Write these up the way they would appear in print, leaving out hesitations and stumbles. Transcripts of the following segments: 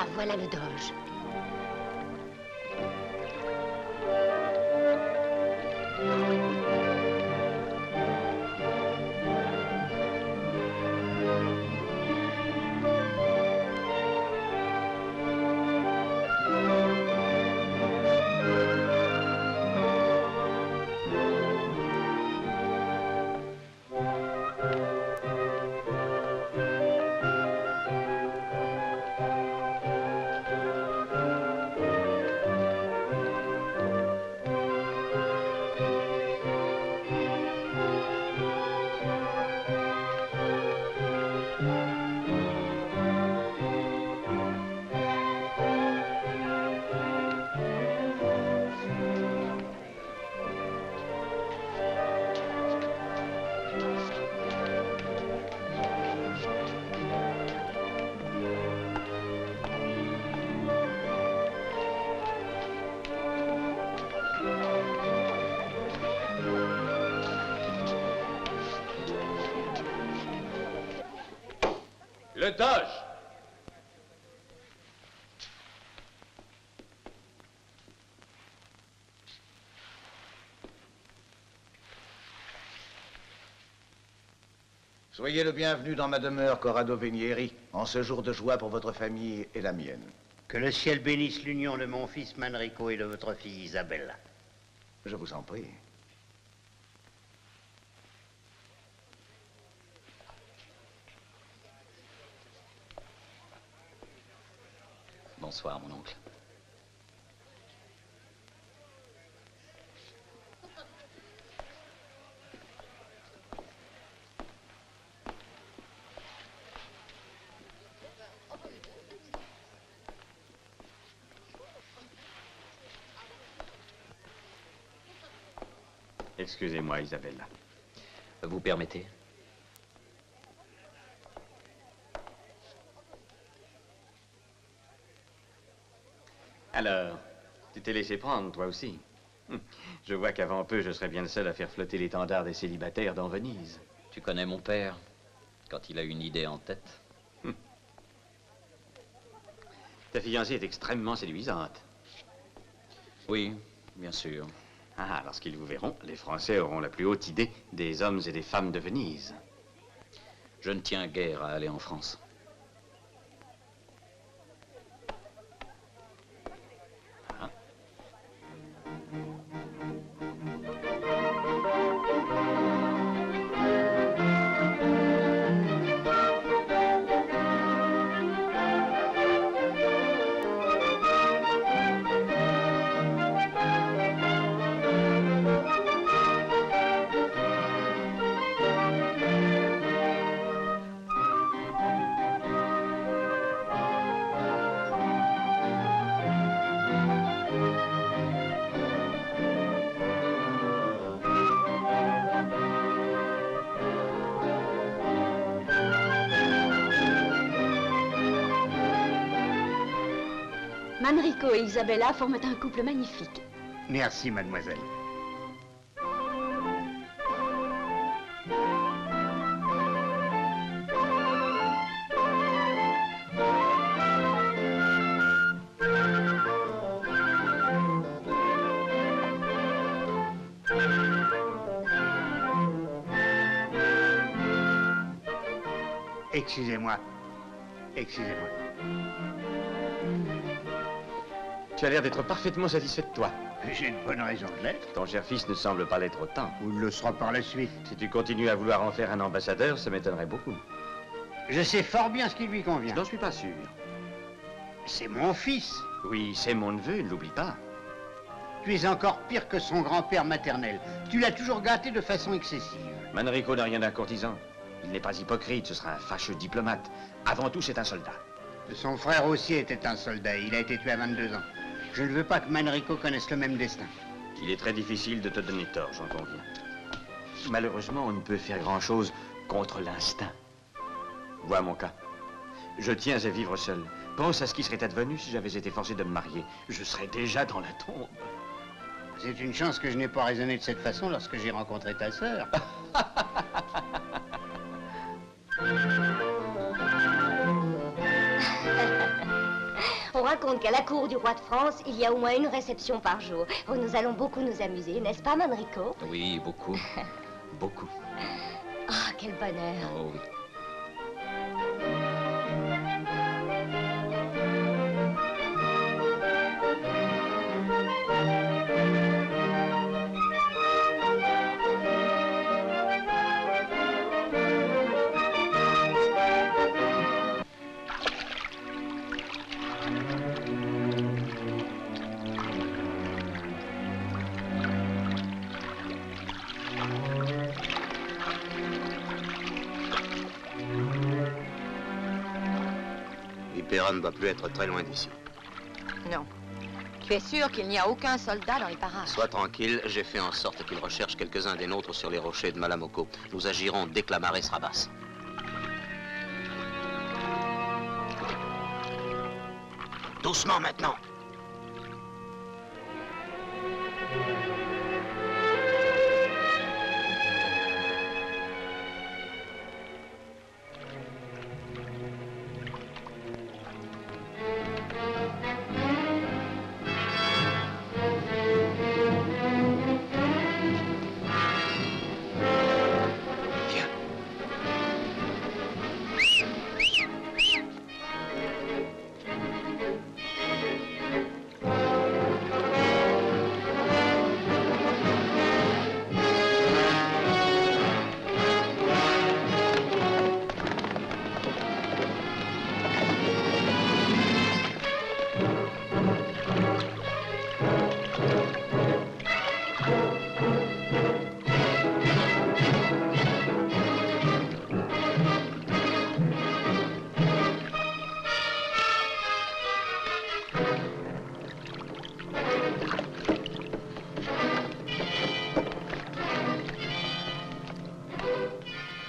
Ah, voilà le Doge. Le Doge! Soyez le bienvenu dans ma demeure, Corrado Venieri, en ce jour de joie pour votre famille et la mienne. Que le ciel bénisse l'union de mon fils Manrico et de votre fille Isabella. Je vous en prie. Bonsoir, mon oncle. Excusez-moi, Isabella. Vous permettez? Alors, tu t'es laissé prendre, toi aussi. Je vois qu'avant peu, je serais bien le seul à faire flotter l'étendard des célibataires dans Venise. Tu connais mon père, quand il a une idée en tête. Ta fiancée est extrêmement séduisante. Oui, bien sûr. Ah, lorsqu'ils vous verront, les Français auront la plus haute idée des hommes et des femmes de Venise. Je ne tiens guère à aller en France. Manrico et Isabella forment un couple magnifique. Merci, mademoiselle. Excusez-moi. Excusez-moi. Tu as l'air d'être parfaitement satisfait de toi. J'ai une bonne raison de l'être. Ton cher fils ne semble pas l'être autant. Ou il le sera par la suite. Si tu continues à vouloir en faire un ambassadeur, ça m'étonnerait beaucoup. Je sais fort bien ce qui lui Je convient. n'en suis pas sûr. C'est mon fils. Oui, c'est mon neveu, ne l'oublie pas. Tu es encore pire que son grand-père maternel. Tu l'as toujours gâté de façon excessive. Manrico n'a rien d'un courtisan. Il n'est pas hypocrite, ce sera un fâcheux diplomate. Avant tout, c'est un soldat. Son frère aussi était un soldat. Il a été tué à 22 ans. Je ne veux pas que Manrico connaisse le même destin. Il est très difficile de te donner tort, j'en conviens. Malheureusement, on ne peut faire grand-chose contre l'instinct. Vois mon cas. Je tiens à vivre seul. Pense à ce qui serait advenu si j'avais été forcé de me marier. Je serais déjà dans la tombe. C'est une chance que je n'ai pas raisonné de cette façon lorsque j'ai rencontré ta sœur. On raconte qu'à la cour du roi de France, il y a au moins une réception par jour. Oh, nous allons beaucoup nous amuser, n'est-ce pas, Manrico? Oui, beaucoup. Beaucoup. Ah, quel bonheur. Oh oui. L'Hypera ne doit plus être très loin d'ici. Non. Tu es sûr qu'il n'y a aucun soldat dans les parages? Sois tranquille, j'ai fait en sorte qu'il recherche quelques-uns des nôtres sur les rochers de Malamocco. Nous agirons dès que la marée sera basse. Doucement maintenant.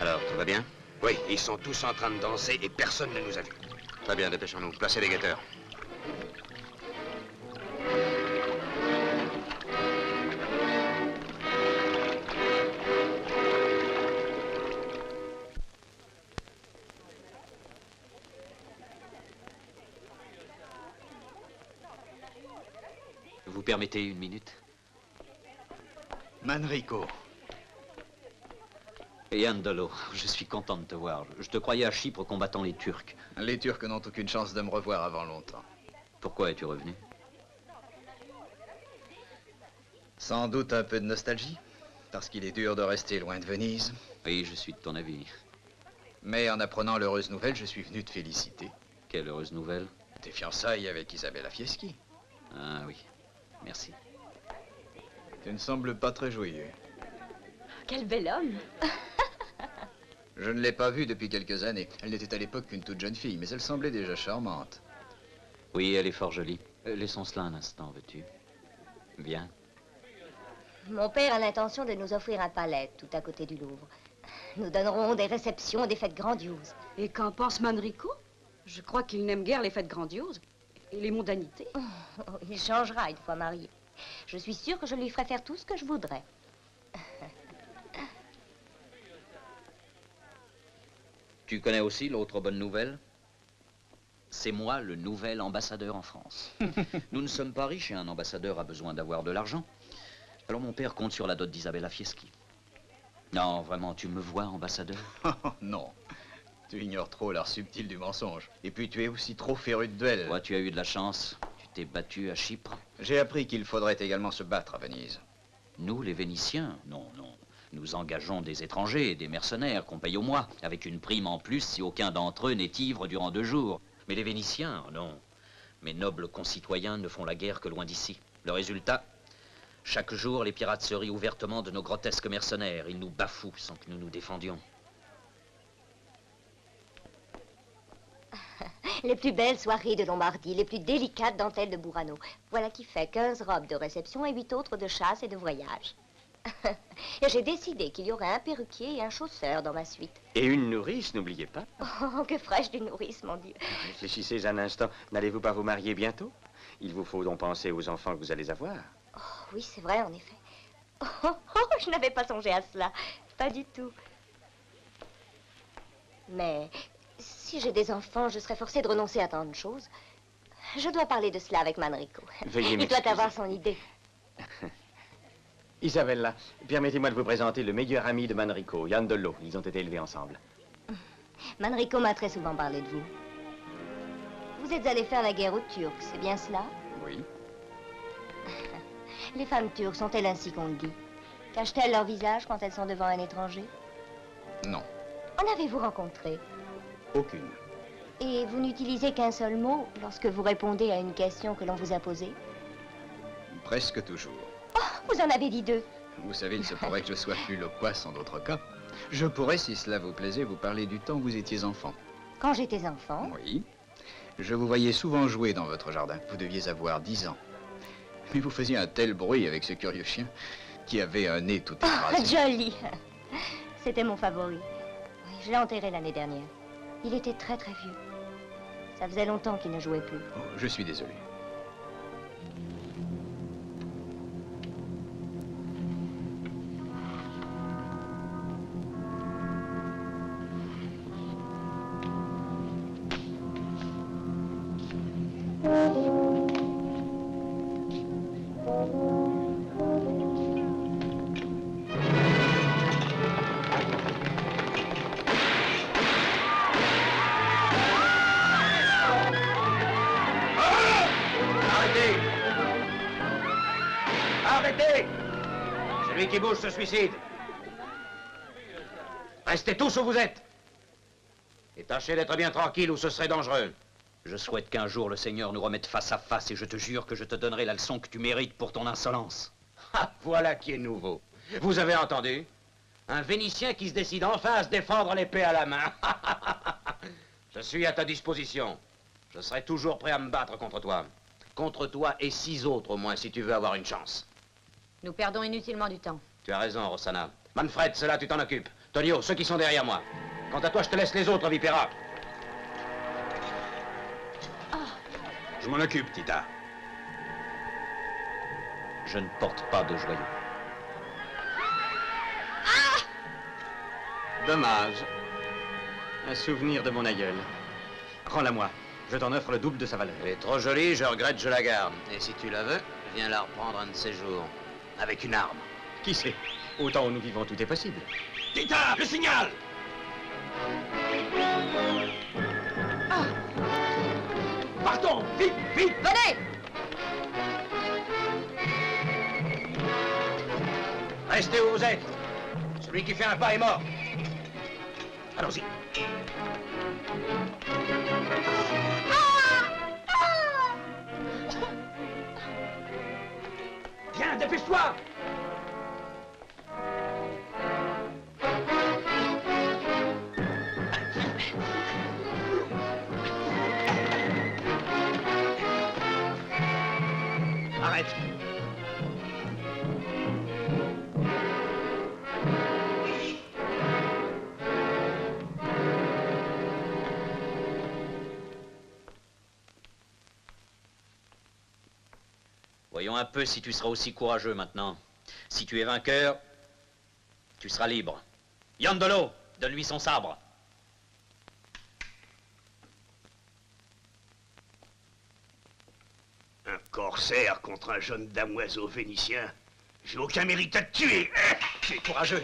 Alors, tout va bien? Oui, ils sont tous en train de danser et personne ne nous a vus. Très bien, dépêchons-nous. Placez les guetteurs. Vous permettez une minute? Manrico. Et Andolo, je suis content de te voir. Je te croyais à Chypre combattant les Turcs. Les Turcs n'ont aucune chance de me revoir avant longtemps. Pourquoi es-tu revenu? Sans doute un peu de nostalgie, parce qu'il est dur de rester loin de Venise. Oui, je suis de ton avis. Mais en apprenant l'heureuse nouvelle, je suis venu te féliciter. Quelle heureuse nouvelle? Tes fiançailles avec Isabella Fieschi. Ah oui, merci. Tu ne sembles pas très joyeux. Quel bel homme. Je ne l'ai pas vue depuis quelques années. Elle n'était à l'époque qu'une toute jeune fille, mais elle semblait déjà charmante. Oui, elle est fort jolie. Laissons cela un instant, veux-tu? Viens. Mon père a l'intention de nous offrir un palais tout à côté du Louvre. Nous donnerons des réceptions, des fêtes grandioses. Et qu'en pense Manrico? Je crois qu'il n'aime guère les fêtes grandioses et les mondanités. Oh, il changera une fois marié. Je suis sûre que je lui ferai faire tout ce que je voudrais. Tu connais aussi l'autre bonne nouvelle? C'est moi le nouvel ambassadeur en France. Nous ne sommes pas riches et un ambassadeur a besoin d'avoir de l'argent. Alors mon père compte sur la dot d'Isabella Fieschi. Non, vraiment, tu me vois ambassadeur? Non. Tu ignores trop l'art subtil du mensonge. Et puis tu es aussi trop féru de duel. Toi, tu as eu de la chance. Tu t'es battu à Chypre. J'ai appris qu'il faudrait également se battre à Venise. Nous, les Vénitiens? Non, non. Nous engageons des étrangers et des mercenaires qu'on paye au mois, avec une prime en plus si aucun d'entre eux n'est ivre durant 2 jours. Mais les Vénitiens, non. Mes nobles concitoyens ne font la guerre que loin d'ici. Le résultat, chaque jour, les pirates se rient ouvertement de nos grotesques mercenaires. Ils nous bafouent sans que nous nous défendions. Les plus belles soirées de Lombardie, les plus délicates dentelles de Burano. Voilà qui fait 15 robes de réception et 8 autres de chasse et de voyage. Et j'ai décidé qu'il y aurait un perruquier et un chausseur dans ma suite. Et une nourrice, n'oubliez pas. Oh, que ferais-je d'une nourrice, mon Dieu. Réfléchissez un instant. N'allez-vous pas vous marier bientôt? Il vous faut donc penser aux enfants que vous allez avoir. Oh, oui, c'est vrai, en effet. Je n'avais pas songé à cela. Pas du tout. Mais si j'ai des enfants, je serais forcée de renoncer à tant de choses. Je dois parler de cela avec Manrico. Veuillez Il m'excuser. doit avoir son idée. Isabella, permettez-moi de vous présenter le meilleur ami de Manrico, Yandolo. Ils ont été élevés ensemble. Manrico m'a très souvent parlé de vous. Vous êtes allé faire la guerre aux Turcs, c'est bien cela? Oui. Les femmes turques sont-elles ainsi qu'on le dit? Cachent-elles leur visage quand elles sont devant un étranger? Non, En avez-vous rencontré? aucune. Et vous n'utilisez qu'un seul mot lorsque vous répondez à une question que l'on vous a posée? Presque toujours. Vous en avez dit deux. Vous savez, il se pourrait que je sois plus loquace en d'autres cas. Je pourrais, si cela vous plaisait, vous parler du temps où vous étiez enfant. Quand j'étais enfant? Oui. Je vous voyais souvent jouer dans votre jardin. Vous deviez avoir 10 ans. Mais vous faisiez un tel bruit avec ce curieux chien qui avait un nez tout écrasé. Joli. C'était mon favori. Oui, je l'ai enterré l'année dernière. Il était très très vieux. Ça faisait longtemps qu'il ne jouait plus. Oh, je suis désolé. Arrêtez! Arrêtez! Celui qui bouge se suicide. Restez tous où vous êtes. Et tâchez d'être bien tranquille ou ce serait dangereux. Je souhaite qu'un jour le Seigneur nous remette face à face et je te jure que je te donnerai la leçon que tu mérites pour ton insolence. Ah, voilà qui est nouveau. Vous avez entendu? Un Vénitien qui se décide enfin à se défendre l'épée à la main. Je suis à ta disposition. Je serai toujours prêt à me battre contre toi. Contre toi et 6 autres au moins, si tu veux avoir une chance. Nous perdons inutilement du temps. Tu as raison, Rossana. Manfred, cela, tu t'en occupes. Tonio, ceux qui sont derrière moi. Quant à toi, je te laisse les autres, Vipera. Je m'en occupe, Tita. Je ne porte pas de joyaux. Dommage. Un souvenir de mon aïeul. Rends-la-moi. Je t'en offre le double de sa valeur. Elle est trop jolie, je regrette, je la garde. Et si tu la veux, viens la reprendre un de ces jours. Avec une arme. Qui sait? Au temps où nous vivons, tout est possible. Tita, le signal! Partons! Vite, vite! Venez! Restez où vous êtes. Celui qui fait un pas est mort. Allons-y. Viens, dépêche-toi! Arrête. Voyons un peu si tu seras aussi courageux maintenant. Si tu es vainqueur, tu seras libre. Yandolo, donne-lui son sabre. Un corsaire contre un jeune damoiseau vénitien. J'ai aucun mérite à te tuer. Tu es courageux.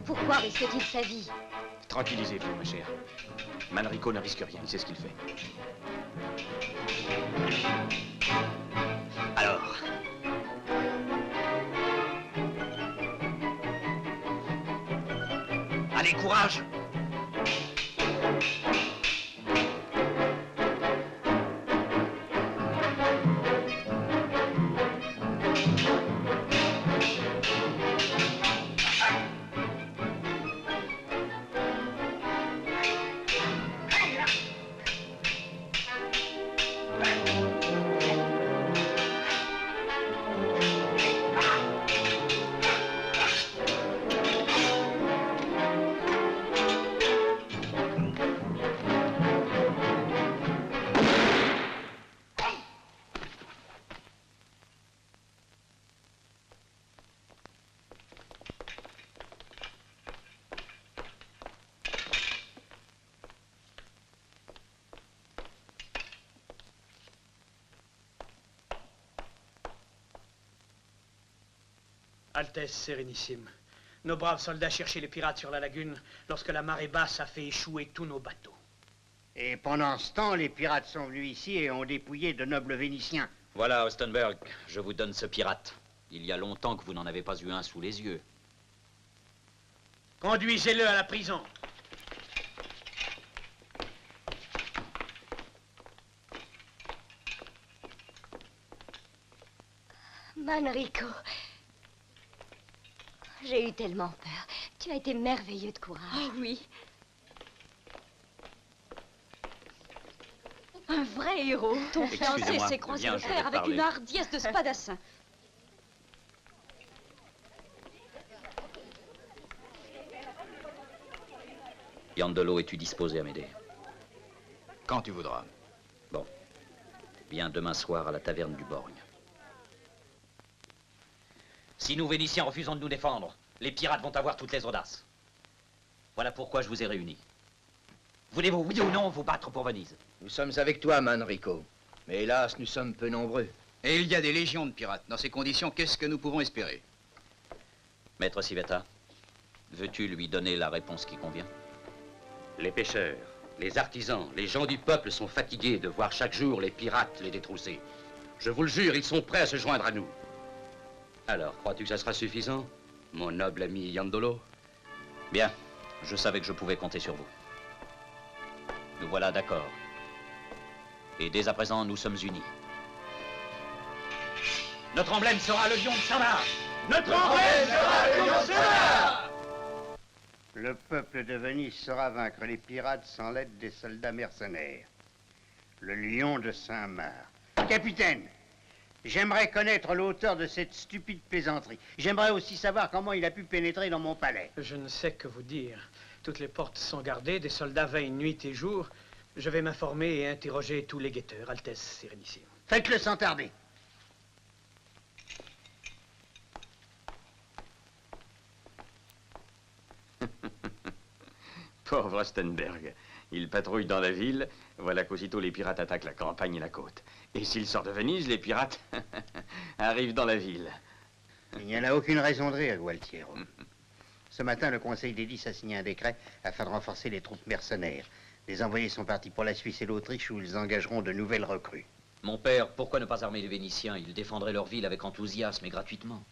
Pourquoi risque-t-il sa vie? Tranquillisez-vous, ma chère. Manrico ne risque rien, il sait ce qu'il fait. Alors. Allez, courage! Altesse Sérénissime, nos braves soldats cherchaient les pirates sur la lagune lorsque la marée basse a fait échouer tous nos bateaux. Et pendant ce temps, les pirates sont venus ici et ont dépouillé de nobles Vénitiens. Voilà, Ostenberg, je vous donne ce pirate. Il y a longtemps que vous n'en avez pas eu un sous les yeux. Conduisez-le à la prison. Manrico, j'ai eu tellement peur. Tu as été merveilleux de courage. Oh oui. Un vrai héros. Ton fiancé Excusez-moi, s'est croisé viens, le je vais fer te avec parler. une hardiesse de spadassin. Yandolo, es-tu disposé à m'aider? Quand tu voudras. Bon. Viens demain soir à la taverne du Borgne. Si nous, Vénitiens, refusons de nous défendre, les pirates vont avoir toutes les audaces. Voilà pourquoi je vous ai réunis. Voulez-vous, oui ou non, vous battre pour Venise? Nous sommes avec toi, Manrico. Mais hélas, nous sommes peu nombreux. Et il y a des légions de pirates. Dans ces conditions, qu'est-ce que nous pouvons espérer? Maître Civetta, veux-tu lui donner la réponse qui convient? Les pêcheurs, les artisans, les gens du peuple sont fatigués de voir chaque jour les pirates les détrousser. Je vous le jure, ils sont prêts à se joindre à nous. Alors, crois-tu que ça sera suffisant, mon noble ami Yandolo? Bien, je savais que je pouvais compter sur vous. Nous voilà d'accord. Et dès à présent, nous sommes unis. Notre emblème sera le lion de Samar. Notre emblème sera le lion de Samar. Le peuple de Venise saura vaincre les pirates sans l'aide des soldats mercenaires. Le lion de Saint-Marc. Capitaine, j'aimerais connaître l'auteur de cette stupide plaisanterie. J'aimerais aussi savoir comment il a pu pénétrer dans mon palais. Je ne sais que vous dire. Toutes les portes sont gardées, des soldats veillent nuit et jour. Je vais m'informer et interroger tous les guetteurs, Altesse Sérénissime. Faites-le sans tarder. Pauvre Ostenberg. Il patrouille dans la ville, voilà qu'aussitôt les pirates attaquent la campagne et la côte. Et s'il sort de Venise, les pirates arrivent dans la ville. Il n'y en a aucune raison de rire, Gualtiero. Ce matin, le Conseil des 10 a signé un décret afin de renforcer les troupes mercenaires. Les envoyés sont partis pour la Suisse et l'Autriche où ils engageront de nouvelles recrues. Mon père, pourquoi ne pas armer les Vénitiens? Ils défendraient leur ville avec enthousiasme et gratuitement.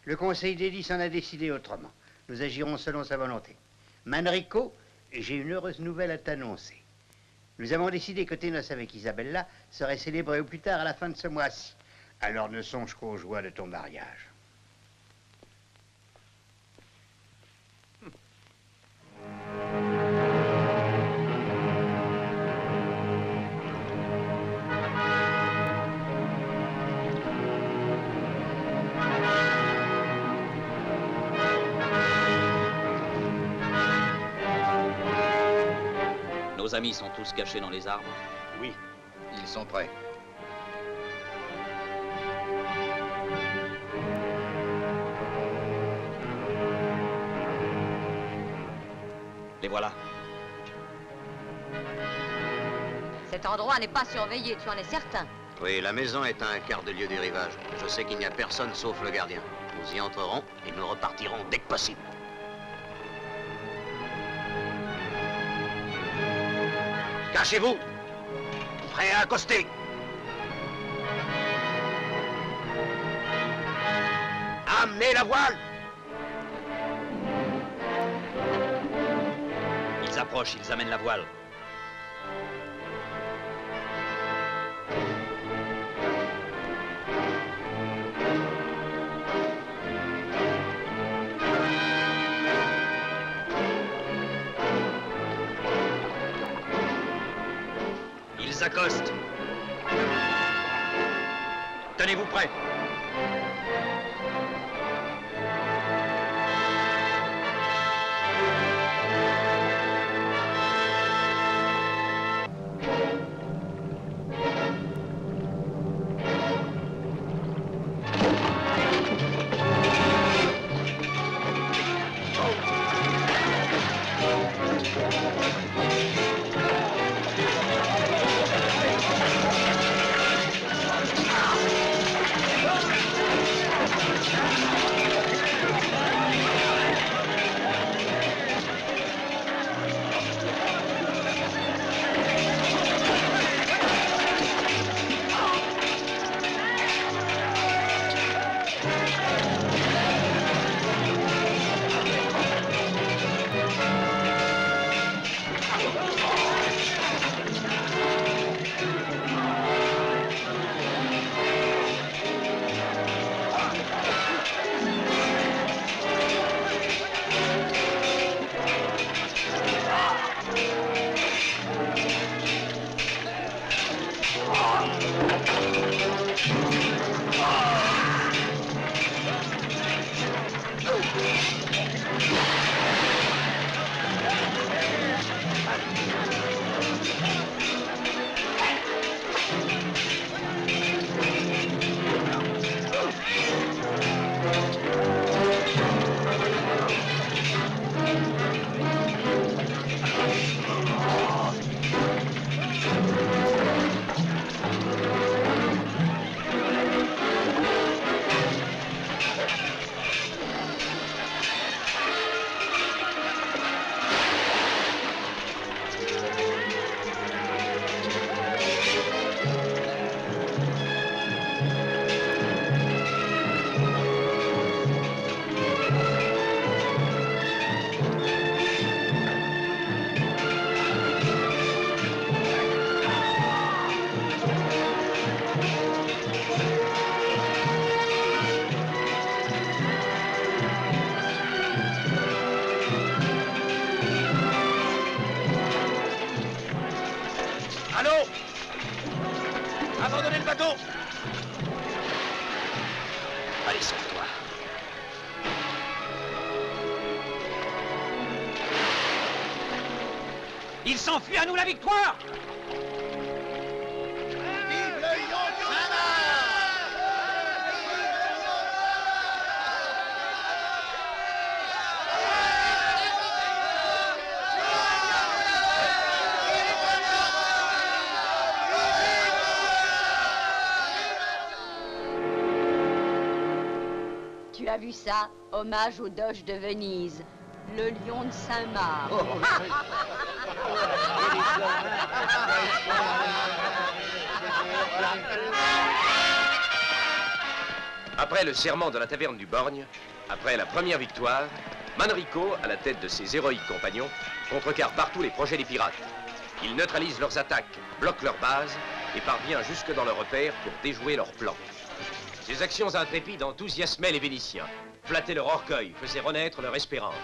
Le Conseil des 10 en a décidé autrement. Nous agirons selon sa volonté. Manrico, j'ai une heureuse nouvelle à t'annoncer. Nous avons décidé que tes noces avec Isabella seraient célébrées au plus tard à la fin de ce mois-ci. Alors ne songe qu'aux joies de ton mariage. Nos amis sont tous cachés dans les arbres? Oui, ils sont prêts. Les voilà. Cet endroit n'est pas surveillé, tu en es certain? Oui, la maison est à un quart de lieue du rivage. Je sais qu'il n'y a personne sauf le gardien. Nous y entrerons et nous repartirons dès que possible. Cachez-vous! Prêt à accoster! Amenez la voile! Ils approchent, ils amènent la voile. Ils accostent. Tenez-vous prêts. Il s'enfuit, à nous la victoire! Vive le lion de Saint-Marc! Tu as vu ça? Hommage au Doge de Venise. Le lion de Saint-Marc. Après le serment de la taverne du Borgne, après la première victoire, Manrico, à la tête de ses héroïques compagnons, contrecarre partout les projets des pirates. Il neutralise leurs attaques, bloque leurs bases et parvient jusque dans leurs repères pour déjouer leurs plans. Ses actions intrépides enthousiasmaient les Vénitiens, flattaient leur orgueil, faisaient renaître leur espérance.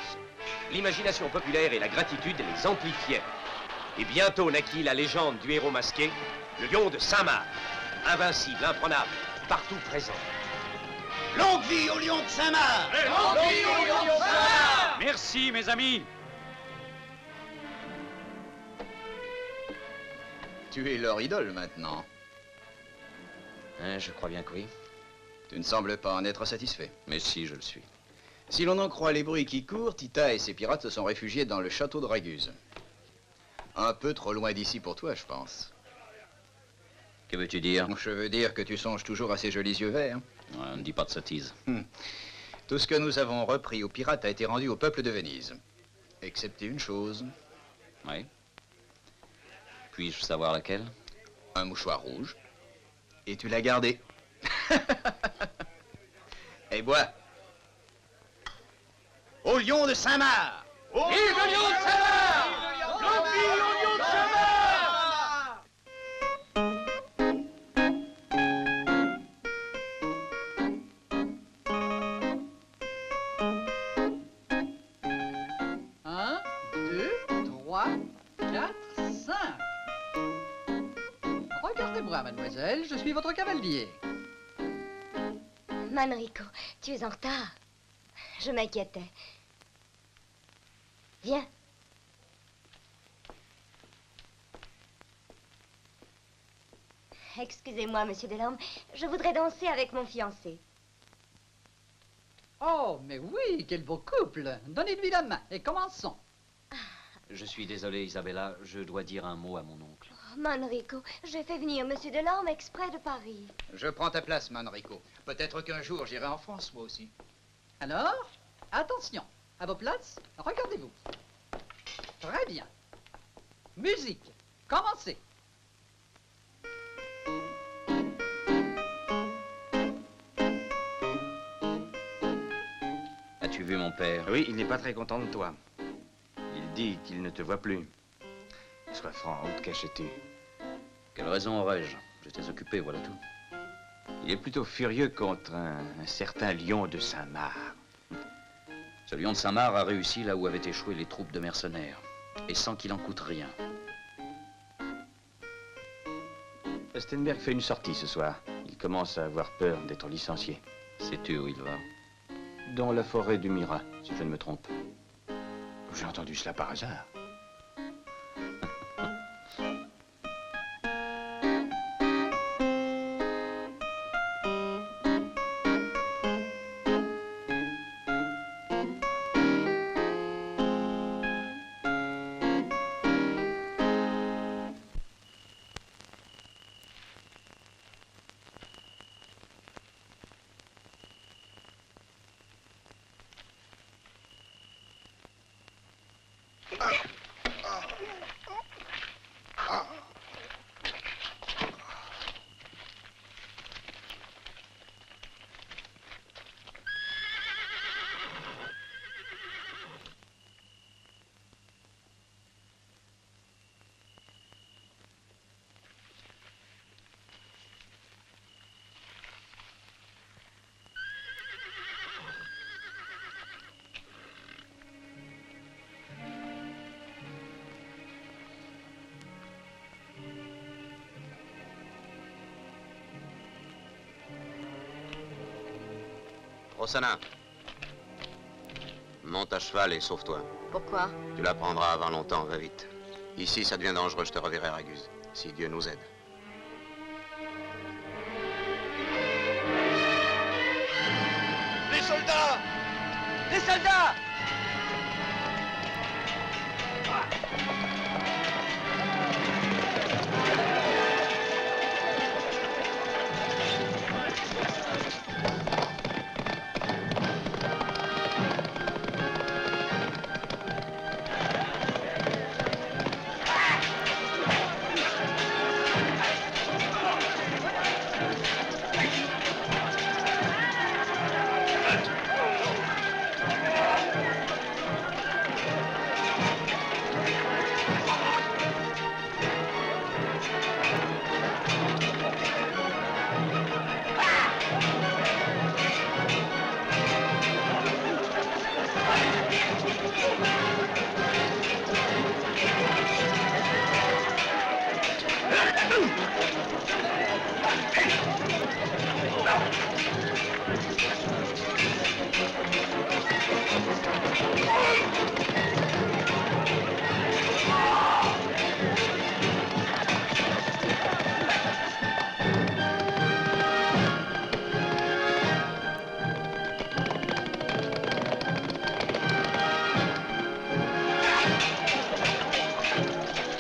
L'imagination populaire et la gratitude les amplifiaient. Et bientôt naquit la légende du héros masqué, le lion de Saint-Marc, invincible, imprenable, partout présent. Longue vie au lion de Saint-Marc! Longue vie au lion de Saint-Marc! Merci, mes amis. Tu es leur idole maintenant. Hein, je crois bien que oui. Tu ne sembles pas en être satisfait. Mais si, je le suis. Si l'on en croit les bruits qui courent, Tita et ses pirates se sont réfugiés dans le château de Raguse. Un peu trop loin d'ici pour toi, je pense. Que veux-tu dire? Je veux dire que tu songes toujours à ces jolis yeux verts. Ouais, ne dis pas de sottises. Tout ce que nous avons repris aux pirates a été rendu au peuple de Venise. Excepté une chose. Oui. Puis-je savoir laquelle? Un mouchoir rouge. Et tu l'as gardé. Et bois. Au lion de Saint-Marc! Vive le lion de Saint-Marc! Longue vie au lion de Saint-Marc! Un, deux, trois, quatre, cinq. Regardez-moi, mademoiselle, je suis votre cavalier. Manrico, tu es en retard. Je m'inquiétais. Viens. Excusez-moi, monsieur Delorme, je voudrais danser avec mon fiancé. Oh, mais oui, quel beau couple. Donnez-lui la main et commençons. Je suis désolé, Isabella, je dois dire un mot à mon oncle. Oh, Manrico, j'ai fait venir monsieur Delorme exprès de Paris. Je prends ta place, Manrico. Peut-être qu'un jour, j'irai en France, moi aussi. Alors, attention, à vos places, regardez-vous. Très bien. Musique, commencez. As-tu vu mon père? Oui, il n'est pas très content de toi. Il dit qu'il ne te voit plus. Sois franc, où te cachais-tu? Quelle raison aurais-je? J'étais occupé, voilà tout. Il est plutôt furieux contre un certain lion de Saint-Marc. Ce lion de Saint-Marc a réussi là où avaient échoué les troupes de mercenaires. Et sans qu'il en coûte rien. Stenberg fait une sortie ce soir. Il commence à avoir peur d'être licencié. Sais-tu où il va? Dans la forêt du Mira, si je ne me trompe. J'ai entendu cela par hasard. Rossana, monte à cheval et sauve-toi. Pourquoi? Tu la prendras avant longtemps, va vite. Ici, ça devient dangereux, je te reverrai, Raguse. Si Dieu nous aide. Les soldats! Les soldats!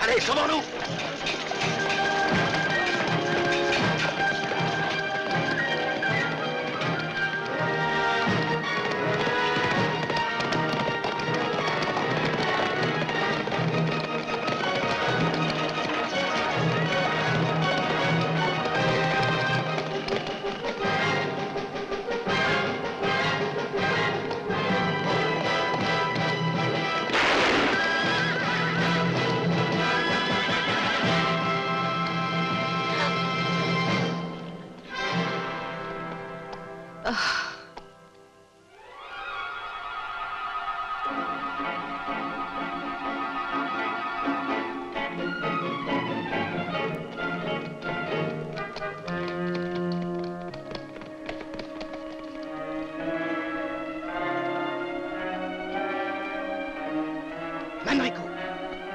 Allez, sauvons-nous! Manrico,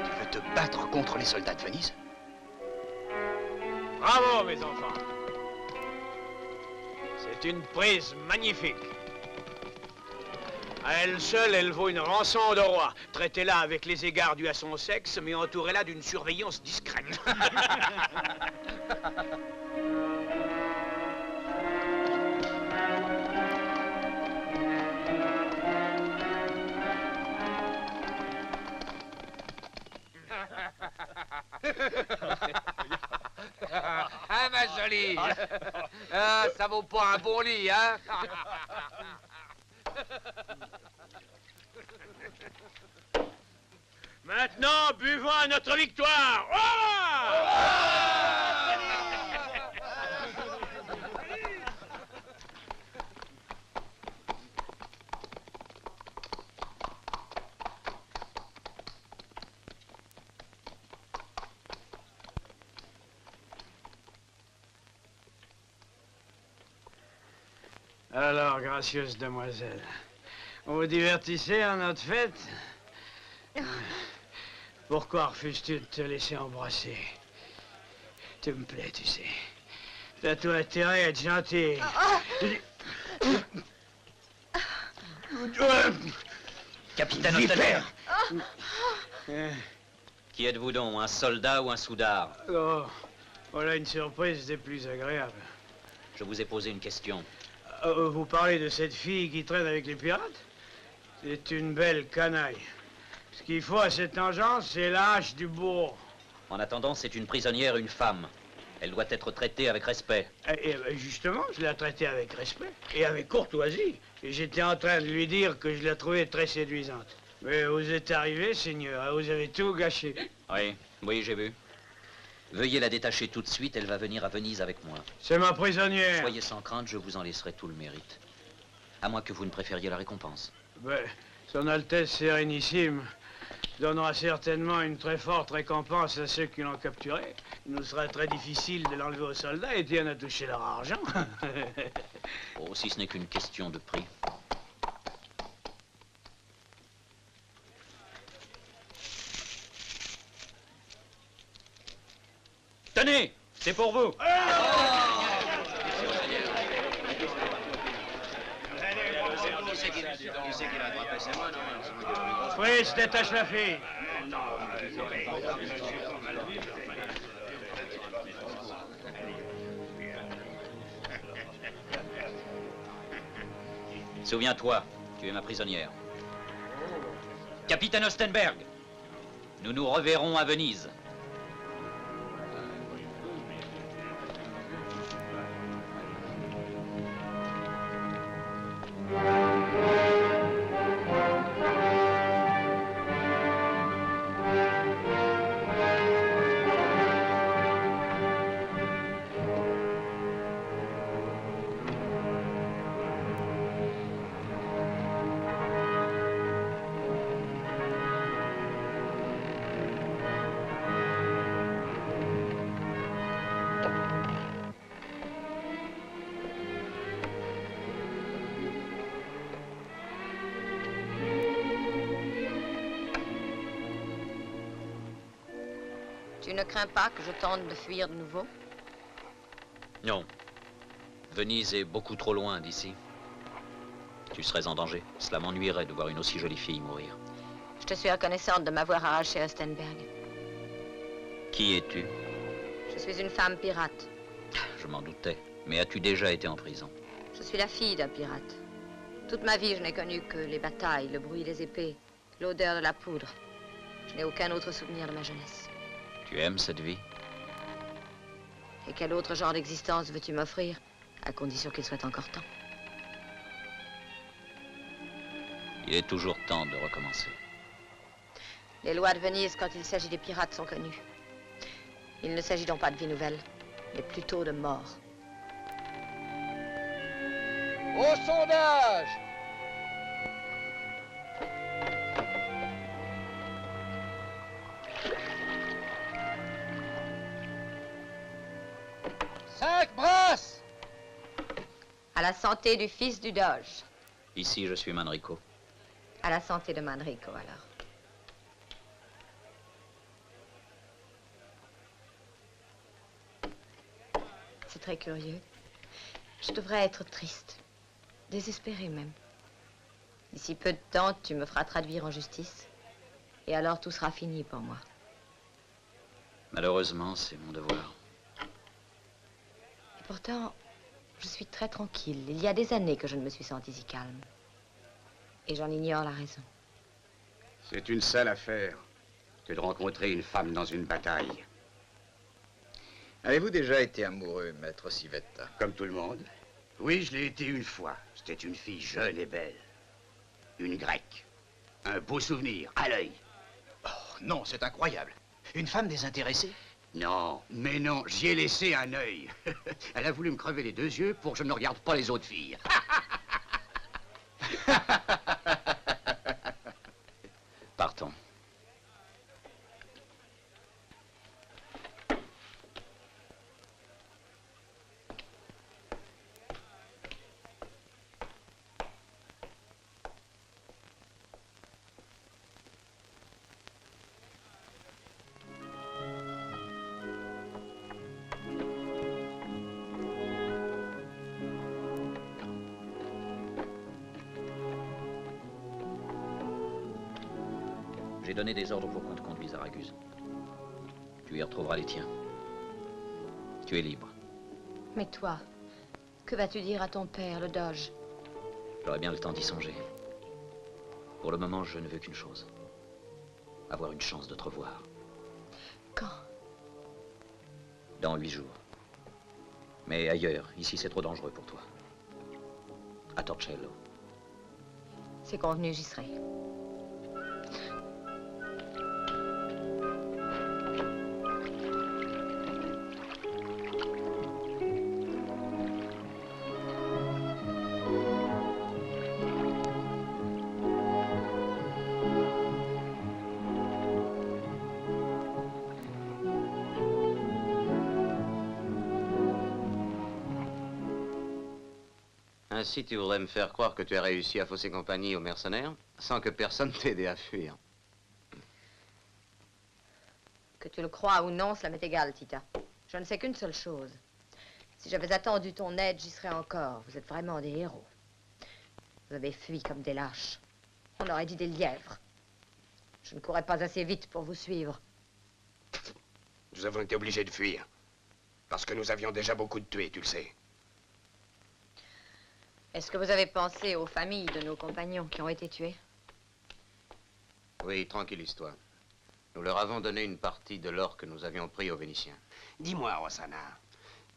tu veux te battre contre les soldats de Venise? Bravo, mes enfants. C'est une prise magnifique. À elle seule, elle vaut une rançon de roi. Traitez-la avec les égards dus à son sexe, mais entourez-la d'une surveillance discrète. Hein, ma jolie? Ah, ça vaut pas un bon lit, hein? Maintenant, buvons à notre victoire. Alors, gracieuse demoiselle, vous vous divertissez à notre fête? Pourquoi refuses-tu de te laisser embrasser? Tu me plais, tu sais. T'as tout intérêt à être gentil. Capitaine Hôtelier. Qui êtes-vous donc, un soldat ou un soudard? Oh, voilà une surprise des plus agréables. Je vous ai posé une question. Vous parlez de cette fille qui traîne avec les pirates? C'est une belle canaille. Ce qu'il faut à cette engeance, c'est la hache du bourreau. En attendant, c'est une prisonnière, une femme. Elle doit être traitée avec respect. Et justement, je l'ai traitée avec respect et avec courtoisie. Et j'étais en train de lui dire que je la trouvais très séduisante. Mais vous êtes arrivé, Seigneur, vous avez tout gâché. Oui, j'ai vu. Veuillez la détacher tout de suite, elle va venir à Venise avec moi. C'est ma prisonnière. Soyez sans crainte, je vous en laisserai tout le mérite. À moins que vous ne préfériez la récompense. Ben, Son Altesse Sérénissime donnera certainement une très forte récompense à ceux qui l'ont capturé. Il nous sera très difficile de l'enlever aux soldats et bien à toucher leur argent. Oh, si ce n'est qu'une question de prix. Tenez, c'est pour vous. Fritz, détache la fille. Souviens-toi, tu es ma prisonnière. Capitaine Ostenberg, nous nous reverrons à Venise. Tu ne crains pas que je tente de fuir de nouveau? Non. Venise est beaucoup trop loin d'ici. Tu serais en danger. Cela m'ennuierait de voir une aussi jolie fille mourir. Je te suis reconnaissante de m'avoir arraché à Ostenberg. Qui es-tu? Je suis une femme pirate. Je m'en doutais. Mais as-tu déjà été en prison? Je suis la fille d'un pirate. Toute ma vie, je n'ai connu que les batailles, le bruit des épées, l'odeur de la poudre. Je n'ai aucun autre souvenir de ma jeunesse. Tu aimes cette vie? Et quel autre genre d'existence veux-tu m'offrir, à condition qu'il soit encore temps? Il est toujours temps de recommencer. Les lois de Venise, quand il s'agit des pirates, sont connues. Il ne s'agit donc pas de vie nouvelle, mais plutôt de mort. Au sondage! Cinq brasses! À la santé du fils du Doge. Ici, je suis Manrico. À la santé de Manrico, alors. C'est très curieux. Je devrais être triste. Désespérée même. D'ici peu de temps, tu me feras traduire en justice. Et alors tout sera fini pour moi. Malheureusement, c'est mon devoir. Et pourtant, je suis très tranquille. Il y a des années que je ne me suis sentie si calme. Et j'en ignore la raison. C'est une sale affaire que de rencontrer une femme dans une bataille. Avez-vous déjà été amoureux, maître Civetta? Comme tout le monde. Oui, je l'ai été une fois. C'était une fille jeune et belle. Une grecque. Un beau souvenir, à l'œil. Oh, non, c'est incroyable. Une femme désintéressée? Non, mais non, j'y ai laissé un œil. Elle a voulu me crever les deux yeux pour que je ne regarde pas les autres filles. Partons. J'ai donné des ordres pour qu'on te conduise à Raguse. Tu y retrouveras les tiens. Tu es libre. Mais toi, que vas-tu dire à ton père, le Doge? J'aurai bien le temps d'y songer. Pour le moment, je ne veux qu'une chose. Avoir une chance de te revoir. Quand? Dans 8 jours. Mais ailleurs, ici c'est trop dangereux pour toi. À Torcello. C'est convenu, j'y serai. Ainsi, tu voudrais me faire croire que tu as réussi à fausser compagnie aux mercenaires sans que personne t'aide à fuir. Que tu le crois ou non, cela m'est égal, Tita. Je ne sais qu'une seule chose. Si j'avais attendu ton aide, j'y serais encore. Vous êtes vraiment des héros. Vous avez fui comme des lâches. On aurait dit des lièvres. Je ne courais pas assez vite pour vous suivre. Nous avons été obligés de fuir. Parce que nous avions déjà beaucoup de tués, tu le sais. Est-ce que vous avez pensé aux familles de nos compagnons qui ont été tués? Oui, tranquillise-toi. Nous leur avons donné une partie de l'or que nous avions pris aux Vénitiens. Dis-moi, Rossana,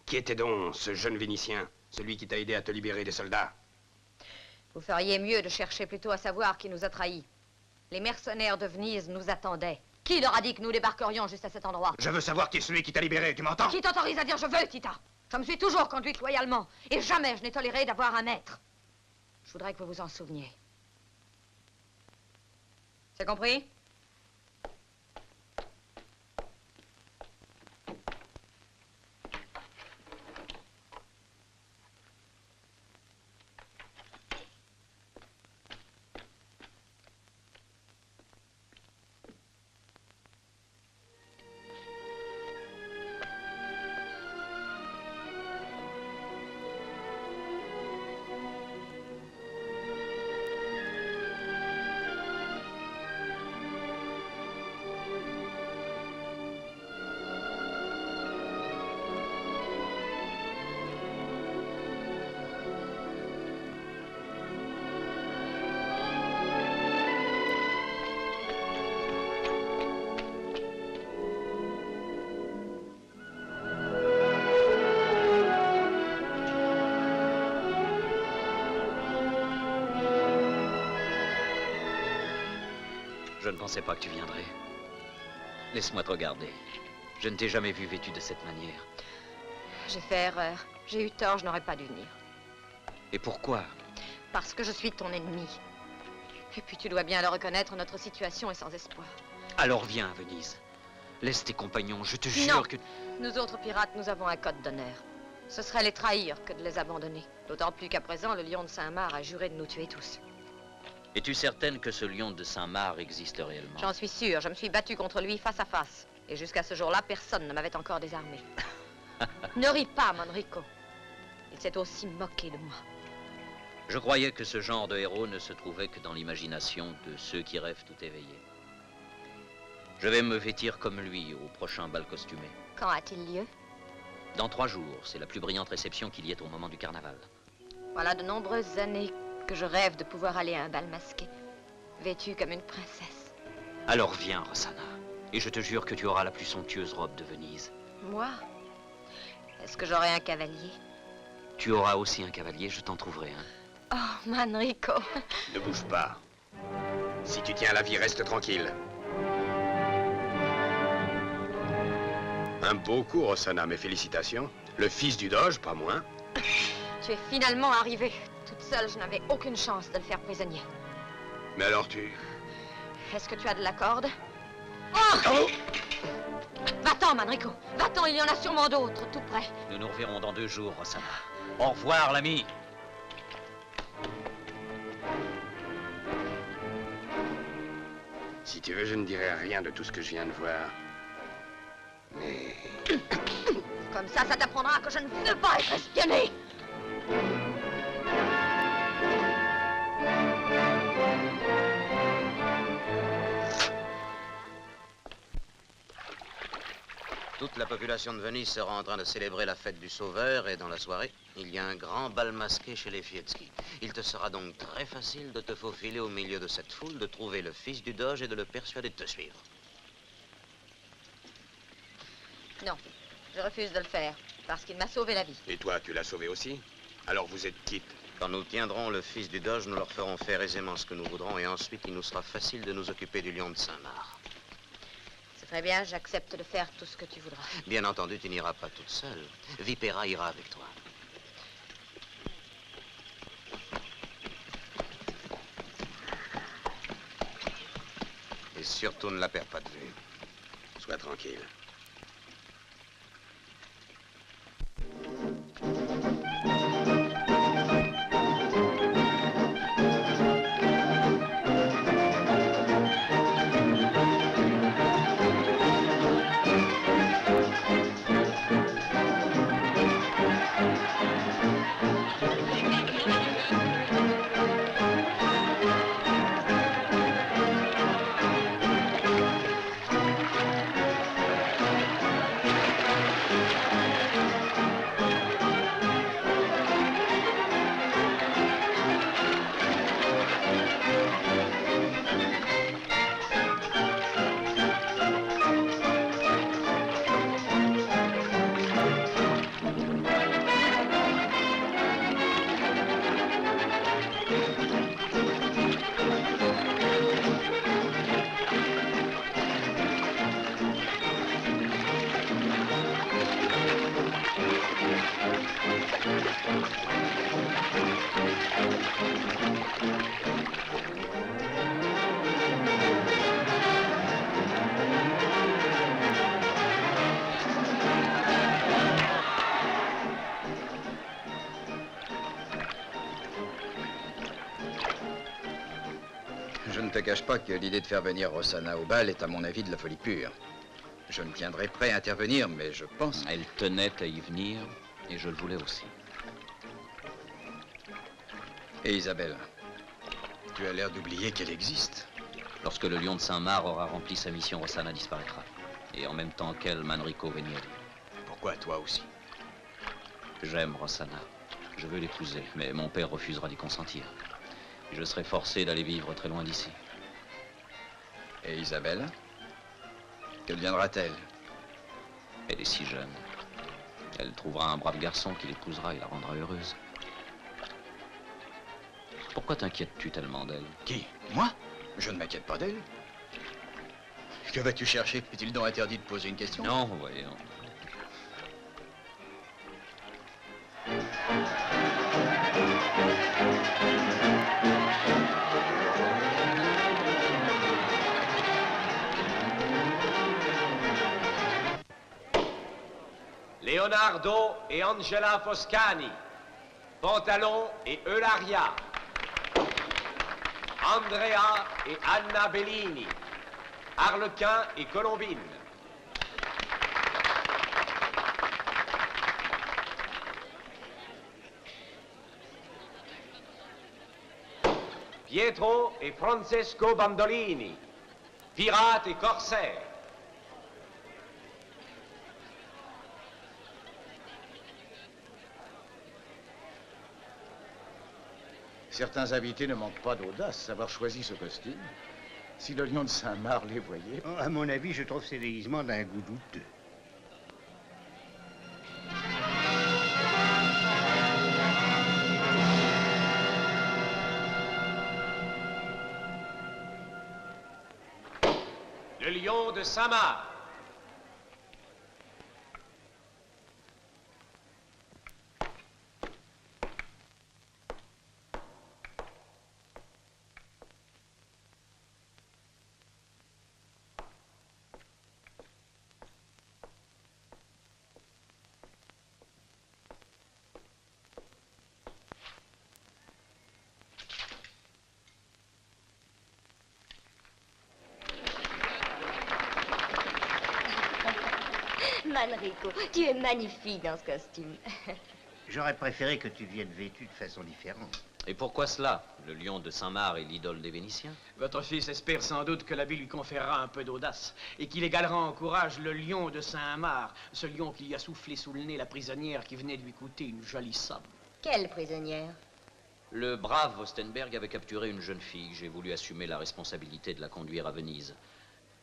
qui était donc ce jeune Vénitien, celui qui t'a aidé à te libérer des soldats? Vous feriez mieux de chercher plutôt à savoir qui nous a trahis. Les mercenaires de Venise nous attendaient. Qui leur a dit que nous débarquerions juste à cet endroit? Je veux savoir qui est celui qui t'a libéré, tu m'entends? Qui t'autorise à dire je veux, Tita? Je me suis toujours conduite loyalement. Et jamais je n'ai toléré d'avoir un maître. Je voudrais que vous vous en souveniez. C'est compris? Je ne pensais pas que tu viendrais. Laisse-moi te regarder. Je ne t'ai jamais vu vêtu de cette manière. J'ai fait erreur. J'ai eu tort, je n'aurais pas dû venir. Et pourquoi? Parce que je suis ton ennemi. Et puis tu dois bien le reconnaître, notre situation est sans espoir. Alors viens à Venise. Laisse tes compagnons, je te Non. jure que... Nous autres pirates, nous avons un code d'honneur. Ce serait les trahir que de les abandonner. D'autant plus qu'à présent, le lion de Saint-Marc a juré de nous tuer tous. Es-tu certaine que ce lion de Saint-Marc existe réellement? J'en suis sûre, je me suis battue contre lui face à face. Et jusqu'à ce jour-là, personne ne m'avait encore désarmé. Ne ris pas, Manrico. Il s'est aussi moqué de moi. Je croyais que ce genre de héros ne se trouvait que dans l'imagination de ceux qui rêvent tout éveillés. Je vais me vêtir comme lui au prochain bal costumé. Quand a-t-il lieu? Dans 3 jours, c'est la plus brillante réception qu'il y ait au moment du carnaval. Voilà de nombreuses années que je rêve de pouvoir aller à un bal masqué, vêtue comme une princesse. Alors viens, Rossana, et je te jure que tu auras la plus somptueuse robe de Venise. Moi? Est-ce que j'aurai un cavalier? Tu auras aussi un cavalier, je t'en trouverai un. Oh, Manrico. Ne bouge pas. Si tu tiens la vie, reste tranquille. Un beau coup, Rossana, mes félicitations. Le fils du Doge, pas moins. Tu es finalement arrivé. Toute seule, je n'avais aucune chance de le faire prisonnier. Mais alors tu... Est-ce que tu as de la corde? Oh! Va-t'en, Manrico. Va-t'en, il y en a sûrement d'autres, tout près. Nous nous reverrons dans 2 jours, Rossana. Au revoir, l'ami. Si tu veux, je ne dirai rien de tout ce que je viens de voir. Mais... Comme ça t'apprendra que je ne veux pas être espionné. Toute la population de Venise sera en train de célébrer la fête du Sauveur et dans la soirée, il y a un grand bal masqué chez les Fieschi. Il te sera donc très facile de te faufiler au milieu de cette foule, de trouver le fils du Doge et de le persuader de te suivre. Non, je refuse de le faire, parce qu'il m'a sauvé la vie. Et toi, tu l'as sauvé aussi? Alors vous êtes quitte. Quand nous tiendrons le fils du Doge, nous leur ferons faire aisément ce que nous voudrons et ensuite il nous sera facile de nous occuper du lion de Saint-Marc. C'est très bien, j'accepte de faire tout ce que tu voudras. Bien entendu, tu n'iras pas toute seule. Vipera ira avec toi. Et surtout, ne la perds pas de vue. Sois tranquille. cache pas que l'idée de faire venir Rossana au bal est à mon avis de la folie pure. Je me tiendrai prêt à intervenir, mais je pense... Elle tenait à y venir, et je le voulais aussi. Et Isabelle, tu as l'air d'oublier qu'elle existe. Lorsque le lion de Saint-Marc aura rempli sa mission, Rossana disparaîtra. Et en même temps qu'elle, Manrico Venieri. Pourquoi toi aussi? J'aime Rossana. Je veux l'épouser, mais mon père refusera d'y consentir. Et je serai forcé d'aller vivre très loin d'ici. Et Isabelle? Que deviendra-t-elle? Elle est si jeune. Elle trouvera un brave garçon qui l'épousera et la rendra heureuse. Pourquoi t'inquiètes-tu tellement d'elle? Qui? Moi? Je ne m'inquiète pas d'elle. Que vas-tu chercher? Est-il donc interdit de poser une question? Non, voyons. Leonardo et Angela Foscani. Pantalon et Eularia. Andrea et Anna Bellini. Harlequin et Colombine. Pietro et Francesco Bandolini. Pirate et corsaire. Certains invités ne manquent pas d'audace d'avoir choisi ce costume. Si le lion de Saint-Marc les voyait... Oh, à mon avis, je trouve ces déguisements d'un goût douteux. Le lion de Saint-Marc. Manrico, tu es magnifique dans ce costume. J'aurais préféré que tu viennes vêtu de façon différente. Et pourquoi cela? Le lion de Saint-Marc est l'idole des Vénitiens. Votre fils espère sans doute que la vie lui conférera un peu d'audace et qu'il égalera en courage le lion de Saint-Marc, ce lion qui lui a soufflé sous le nez la prisonnière qui venait de lui coûter une jolie somme. Quelle prisonnière? Le brave Vostenberg avait capturé une jeune fille. J'ai voulu assumer la responsabilité de la conduire à Venise.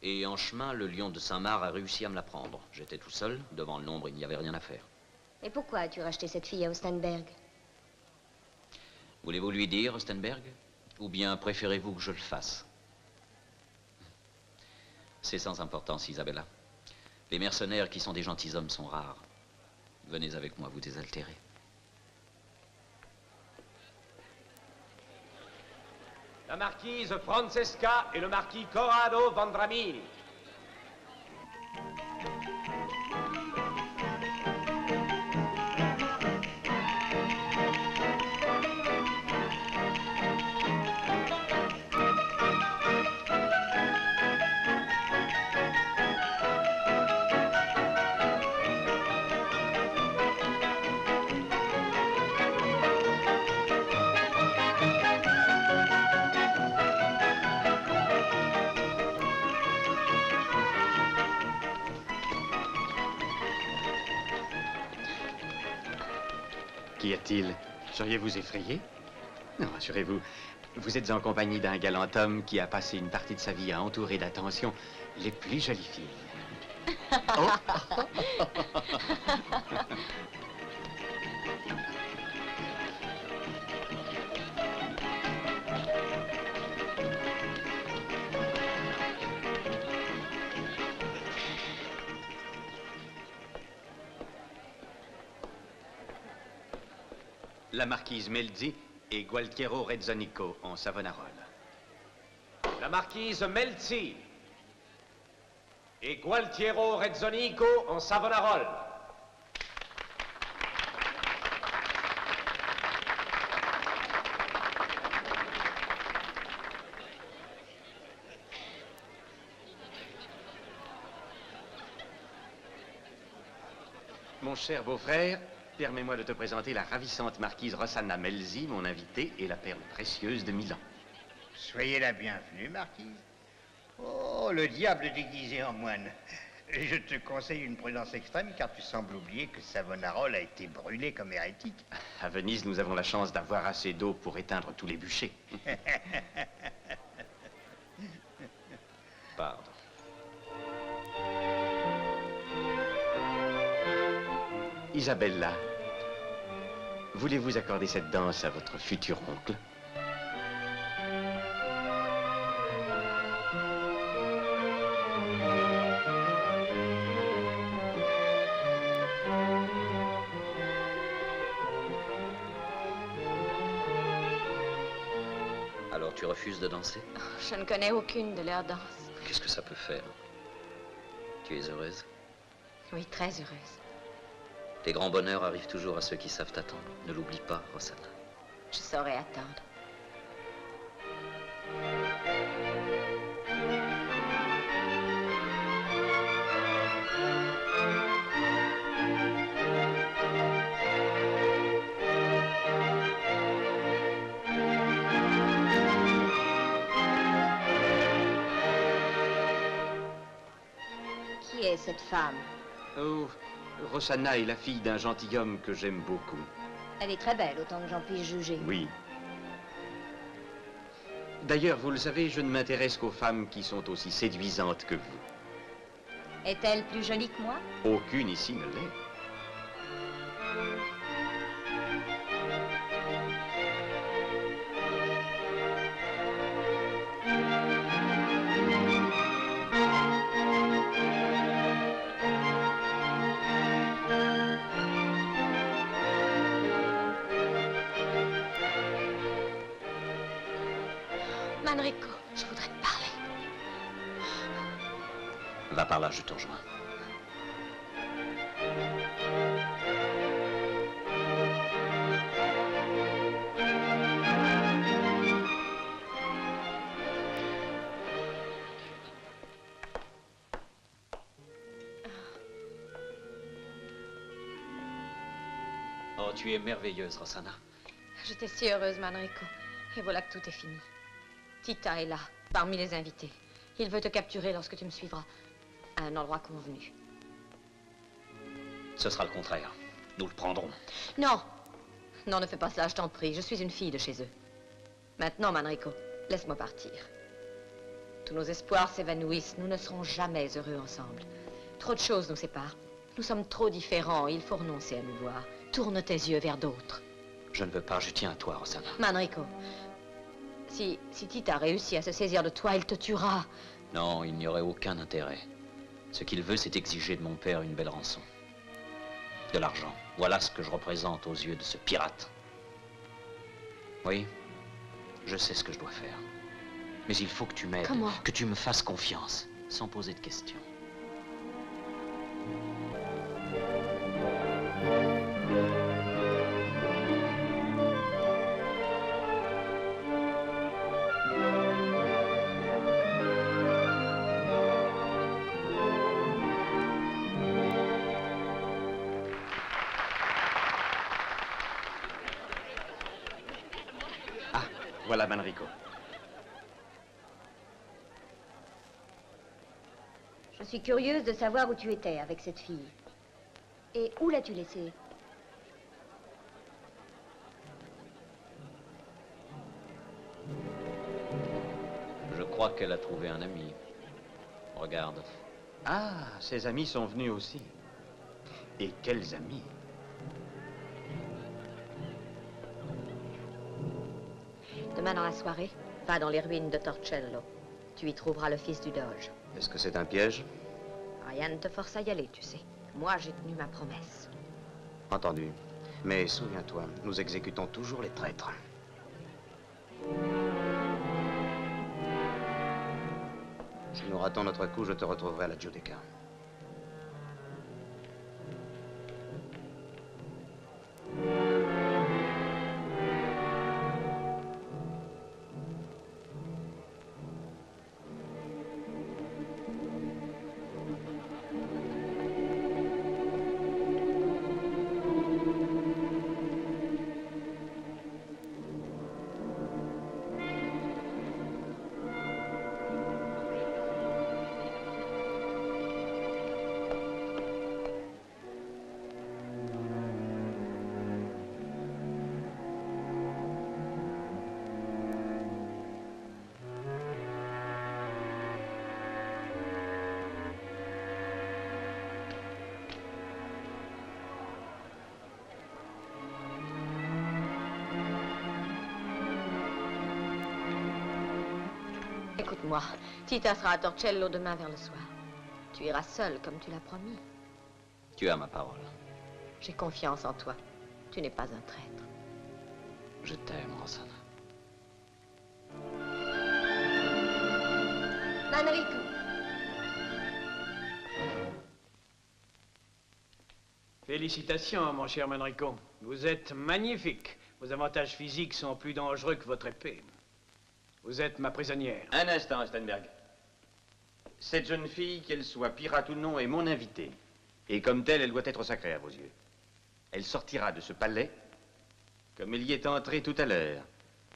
Et en chemin, le lion de Saint-Marc a réussi à me la prendre. J'étais tout seul, devant le nombre, il n'y avait rien à faire. Et pourquoi as-tu racheté cette fille à Ostenberg? Voulez-vous lui dire, Ostenberg? Ou bien préférez-vous que je le fasse? C'est sans importance, Isabella. Les mercenaires qui sont des gentilshommes sont rares. Venez avec moi vous désaltérer. La marquise Francesca et le marquis Corrado Vendramini. Qu'y a-t-il? Seriez-vous effrayé? Non, rassurez-vous, vous êtes en compagnie d'un galant homme qui a passé une partie de sa vie à entourer d'attention les plus jolies filles. Oh. La marquise Melzi et Gualtiero Rezzonico en Savonarole. La marquise Melzi et Gualtiero Rezzonico en Savonarole. Mon cher beau-frère, permets-moi de te présenter la ravissante marquise Rosanna Melzi, mon invitée, et la perle précieuse de Milan. Soyez la bienvenue, marquise. Oh, le diable déguisé en moine. Je te conseille une prudence extrême, car tu sembles oublier que Savonarola a été brûlé comme hérétique. À Venise, nous avons la chance d'avoir assez d'eau pour éteindre tous les bûchers. Pardon. Isabella, voulez-vous accorder cette danse à votre futur oncle? Alors tu refuses de danser? Je ne connais aucune de leurs danses. Qu'est-ce que ça peut faire? Tu es heureuse? Oui, très heureuse. Les grands bonheurs arrivent toujours à ceux qui savent attendre. Ne l'oublie pas, Rosanna. Je saurai attendre. Qui est cette femme? Oh, Rosanna est la fille d'un gentilhomme que j'aime beaucoup. Elle est très belle, autant que j'en puisse juger. Oui. D'ailleurs, vous le savez, je ne m'intéresse qu'aux femmes qui sont aussi séduisantes que vous. Est-elle plus jolie que moi? Aucune ici ne l'est. Manrico, je voudrais te parler. Va par là, je te rejoins. Oh, tu es merveilleuse, Rosanna. J'étais si heureuse, Manrico. Et voilà que tout est fini. Tita est là, parmi les invités. Il veut te capturer lorsque tu me suivras à un endroit convenu. Ce sera le contraire. Nous le prendrons. Non! Non, ne fais pas cela, je t'en prie. Je suis une fille de chez eux. Maintenant, Manrico, laisse-moi partir. Tous nos espoirs s'évanouissent. Nous ne serons jamais heureux ensemble. Trop de choses nous séparent. Nous sommes trop différents. Il faut renoncer à nous voir. Tourne tes yeux vers d'autres. Je ne veux pas, je tiens à toi, Rosanna. Manrico, si Tita réussit à se saisir de toi, il te tuera. Non, il n'y aurait aucun intérêt. Ce qu'il veut, c'est exiger de mon père une belle rançon. De l'argent. Voilà ce que je représente aux yeux de ce pirate. Oui, je sais ce que je dois faire. Mais il faut que tu m'aides, Comment? que tu me fasses confiance, sans poser de questions. Voilà Manrico. Je suis curieuse de savoir où tu étais avec cette fille. Et où l'as-tu laissée? Je crois qu'elle a trouvé un ami. Regarde. Ah, ses amis sont venus aussi. Et quels amis! Demain dans la soirée, va dans les ruines de Torcello. Tu y trouveras le fils du Doge. Est-ce que c'est un piège? Rien ne te force à y aller, tu sais. Moi, j'ai tenu ma promesse. Entendu. Mais souviens-toi, nous exécutons toujours les traîtres. Si nous ratons notre coup, je te retrouverai à la Giudecca. Écoute-moi, Tita sera à Torcello demain vers le soir. Tu iras seul, comme tu l'as promis. Tu as ma parole. J'ai confiance en toi. Tu n'es pas un traître. Je t'aime, Rosanna. Manrico. Félicitations, mon cher Manrico. Vous êtes magnifique. Vos avantages physiques sont plus dangereux que votre épée. Vous êtes ma prisonnière. Un instant, Stenberg. Cette jeune fille, qu'elle soit pirate ou non, est mon invitée. Et comme telle, elle doit être sacrée à vos yeux. Elle sortira de ce palais comme elle y est entrée tout à l'heure,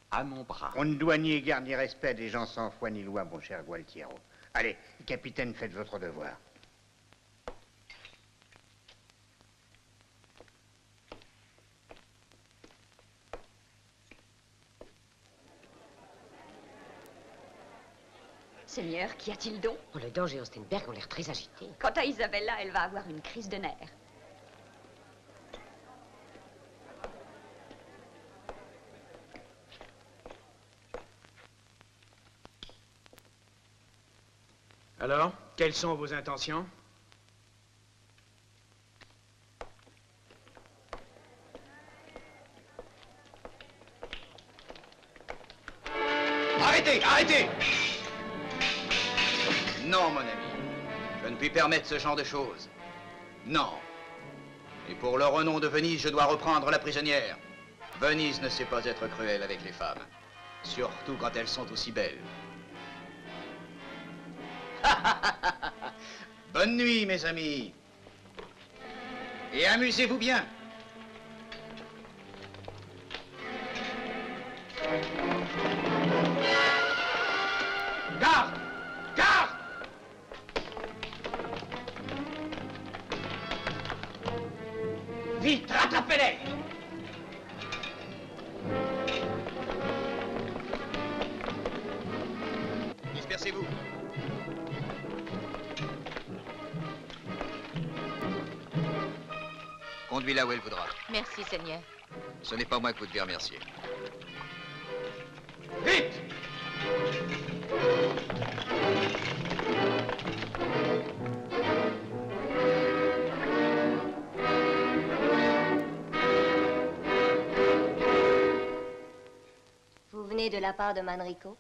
à mon bras. On ne doit ni égard ni respect à des gens sans foi ni loi, mon cher Gualtiero. Allez, capitaine, faites votre devoir. Seigneur, qu'y a-t-il donc? Oh, le danger et Stenberg ont l'air très agités. Quant à Isabella, elle va avoir une crise de nerfs. Alors, quelles sont vos intentions? Arrêtez, arrêtez! Non, mon ami. Je ne puis permettre ce genre de choses. Non. Et pour le renom de Venise, je dois reprendre la prisonnière. Venise ne sait pas être cruelle avec les femmes. Surtout quand elles sont aussi belles. Bonne nuit, mes amis. Et amusez-vous bien. Garde! Garde! Vite, rattrapez-les! Dispersez-vous. Conduis-la où elle voudra. Merci, Seigneur. Ce n'est pas moi que vous devez remercier. Vite! Vous venez de la part de Manrico?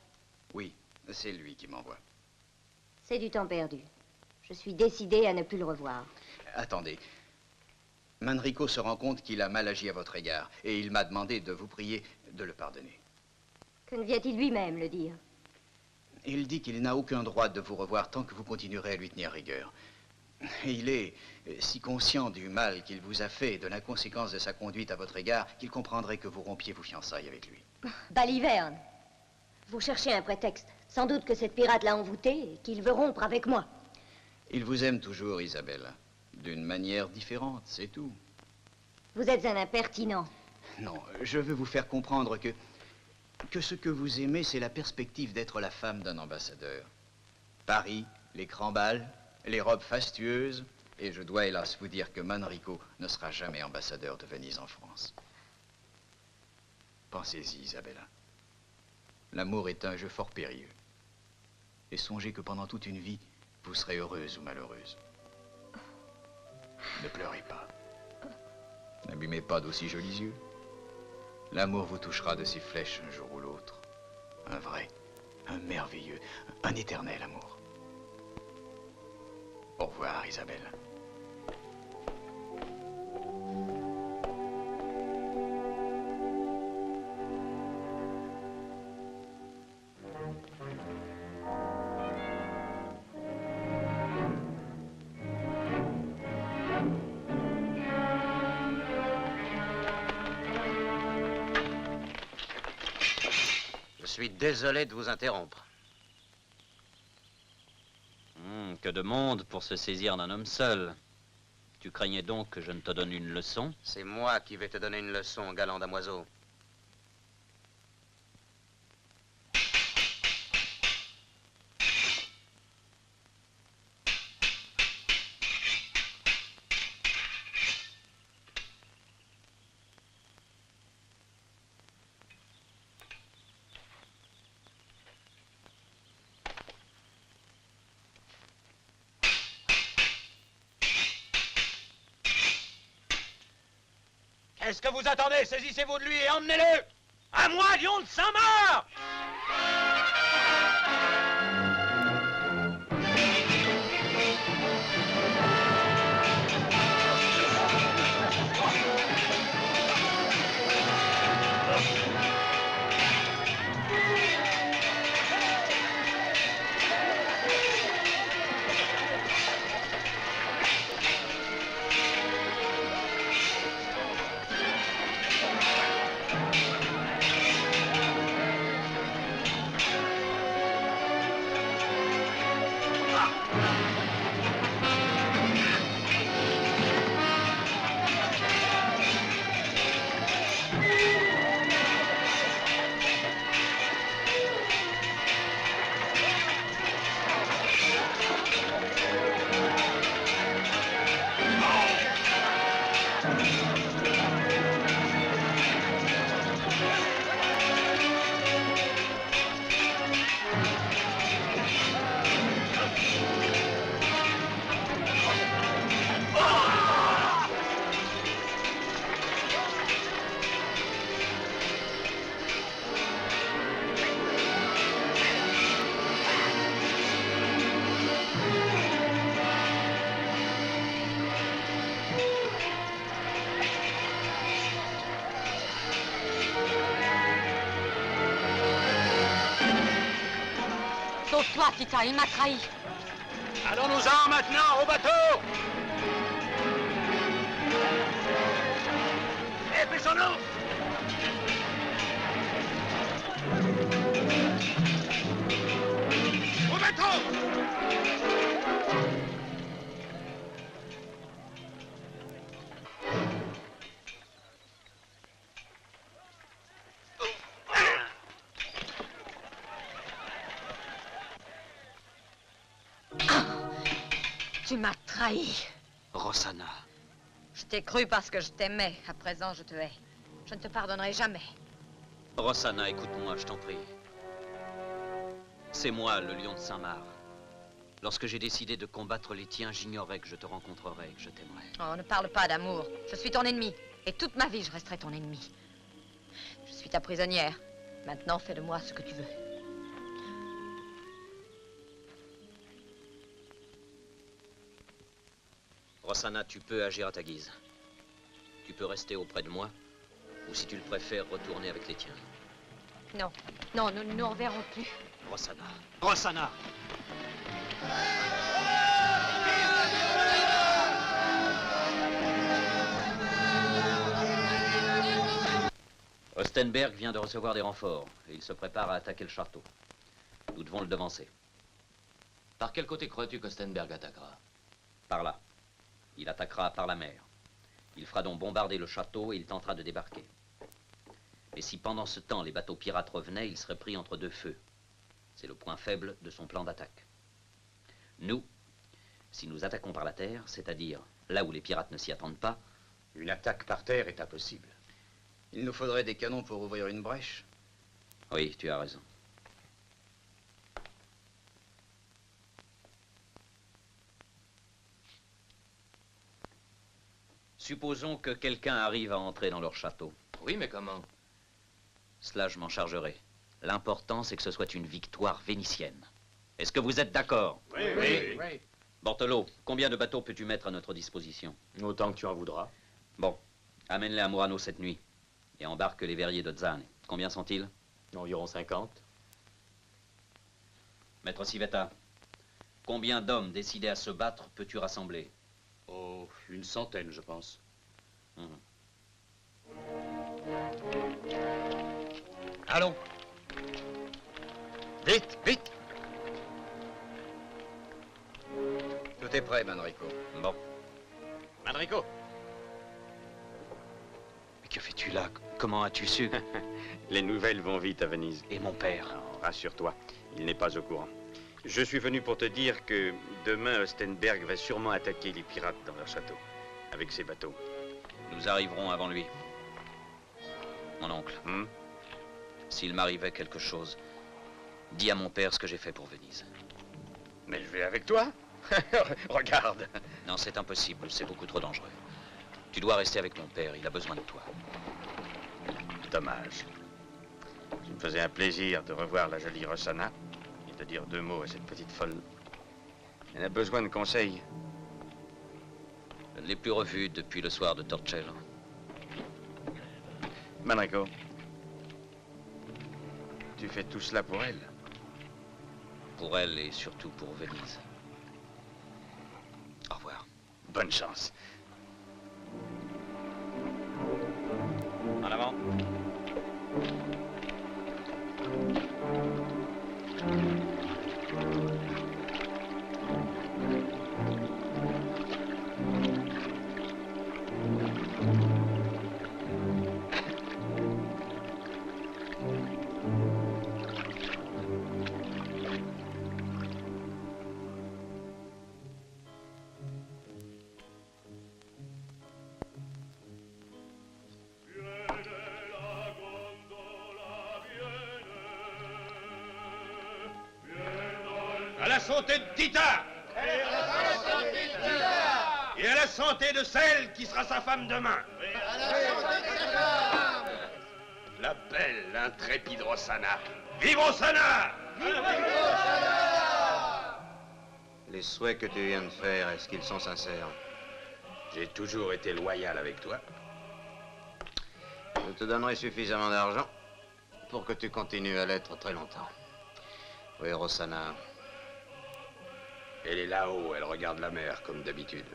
Oui, c'est lui qui m'envoie. C'est du temps perdu. Je suis décidée à ne plus le revoir. Attendez. Manrico se rend compte qu'il a mal agi à votre égard, et il m'a demandé de vous prier de le pardonner. Que ne vient-il lui-même le dire? Il dit qu'il n'a aucun droit de vous revoir tant que vous continuerez à lui tenir rigueur. Et il est si conscient du mal qu'il vous a fait et de l'inconséquence de sa conduite à votre égard qu'il comprendrait que vous rompiez vos fiançailles avec lui. Baliverne, vous cherchez un prétexte. Sans doute que cette pirate l'a envoûté et qu'il veut rompre avec moi. Il vous aime toujours, Isabelle. D'une manière différente, c'est tout. Vous êtes un impertinent. Non, je veux vous faire comprendre que ce que vous aimez, c'est la perspective d'être la femme d'un ambassadeur. Paris, les crambals, les robes fastueuses, et je dois hélas vous dire que Manrico ne sera jamais ambassadeur de Venise en France. Pensez-y, Isabella. L'amour est un jeu fort périlleux. Et songez que pendant toute une vie, vous serez heureuse ou malheureuse. Ne pleurez pas. N'abîmez pas d'aussi jolis yeux. L'amour vous touchera de ses flèches un jour ou l'autre. Un vrai, un merveilleux, un éternel amour. Au revoir, Isabelle. Je suis désolé de vous interrompre. Que de monde pour se saisir d'un homme seul. Tu craignais donc que je ne te donne une leçon? C'est moi qui vais te donner une leçon, galant damoiseau. Qu'est-ce que vous attendez? Saisissez-vous de lui et emmenez-le! À moi, lion de Saint-Marc! Sauve-toi, Tita, il m'a trahi. Allons-nous-en maintenant au bateau! Dépêchons-nous! Au bateau! Tu m'as trahi. Roxana. Je t'ai cru parce que je t'aimais. À présent, je te hais. Je ne te pardonnerai jamais. Roxana, écoute-moi, je t'en prie. C'est moi, le lion de Saint-Marc. Lorsque j'ai décidé de combattre les tiens, j'ignorais que je te rencontrerais et que je t'aimerais. Oh, ne parle pas d'amour. Je suis ton ennemi. Et toute ma vie, je resterai ton ennemi. Je suis ta prisonnière. Maintenant, fais de moi ce que tu veux. Roxana, tu peux agir à ta guise. Tu peux rester auprès de moi, ou si tu le préfères, retourner avec les tiens. Non, non, nous ne nous reverrons plus. Roxana. Roxana! Ostenberg vient de recevoir des renforts et il se prépare à attaquer le château. Nous devons le devancer. Par quel côté crois-tu qu'Ostenberg attaquera? Par là. Il attaquera par la mer. Il fera donc bombarder le château et il tentera de débarquer. Mais si pendant ce temps les bateaux pirates revenaient, il serait pris entre deux feux. C'est le point faible de son plan d'attaque. Nous, si nous attaquons par la terre, c'est-à-dire là où les pirates ne s'y attendent pas... Une attaque par terre est impossible. Il nous faudrait des canons pour ouvrir une brèche. Oui, tu as raison. Supposons que quelqu'un arrive à entrer dans leur château. Oui, mais comment? Cela, je m'en chargerai. L'important, c'est que ce soit une victoire vénitienne. Est-ce que vous êtes d'accord? Oui. Bortolo, combien de bateaux peux-tu mettre à notre disposition? Autant que tu en voudras. Bon, amène-les à Murano cette nuit. Et embarque les verriers de Zane. Combien sont-ils? Environ 50. Maître Civetta, combien d'hommes décidés à se battre peux-tu rassembler? Oh, une centaine, je pense. Allons. Vite, vite. Tout est prêt, Manrico. Bon. Manrico. Mais que fais-tu là? Comment as-tu su? Les nouvelles vont vite à Venise. Et mon père? Alors, rassure-toi, il n'est pas au courant. Je suis venu pour te dire que demain, Ostenberg va sûrement attaquer les pirates dans leur château, avec ses bateaux. Nous arriverons avant lui. Mon oncle, s'il m'arrivait quelque chose, dis à mon père ce que j'ai fait pour Venise. Mais je vais avec toi. Regarde. Non, c'est impossible, c'est beaucoup trop dangereux. Tu dois rester avec mon père, il a besoin de toi. Dommage. Ça me faisait un plaisir de revoir la jolie Rossana et de dire 2 mots à cette petite folle. Elle a besoin de conseils. Je ne l'ai plus revue depuis le soir de Torcello. Manrico, tu fais tout cela pour elle? Pour elle et surtout pour Venise. Au revoir. Bonne chance. En avant. À la santé de Tita! Et à la santé de celle qui sera sa femme demain! La belle, intrépide Rossana! Vive Rossana! Les souhaits que tu viens de faire, est-ce qu'ils sont sincères? J'ai toujours été loyal avec toi. Je te donnerai suffisamment d'argent pour que tu continues à l'être très longtemps. Oui, Rossana. Elle est là-haut, elle regarde la mer comme d'habitude.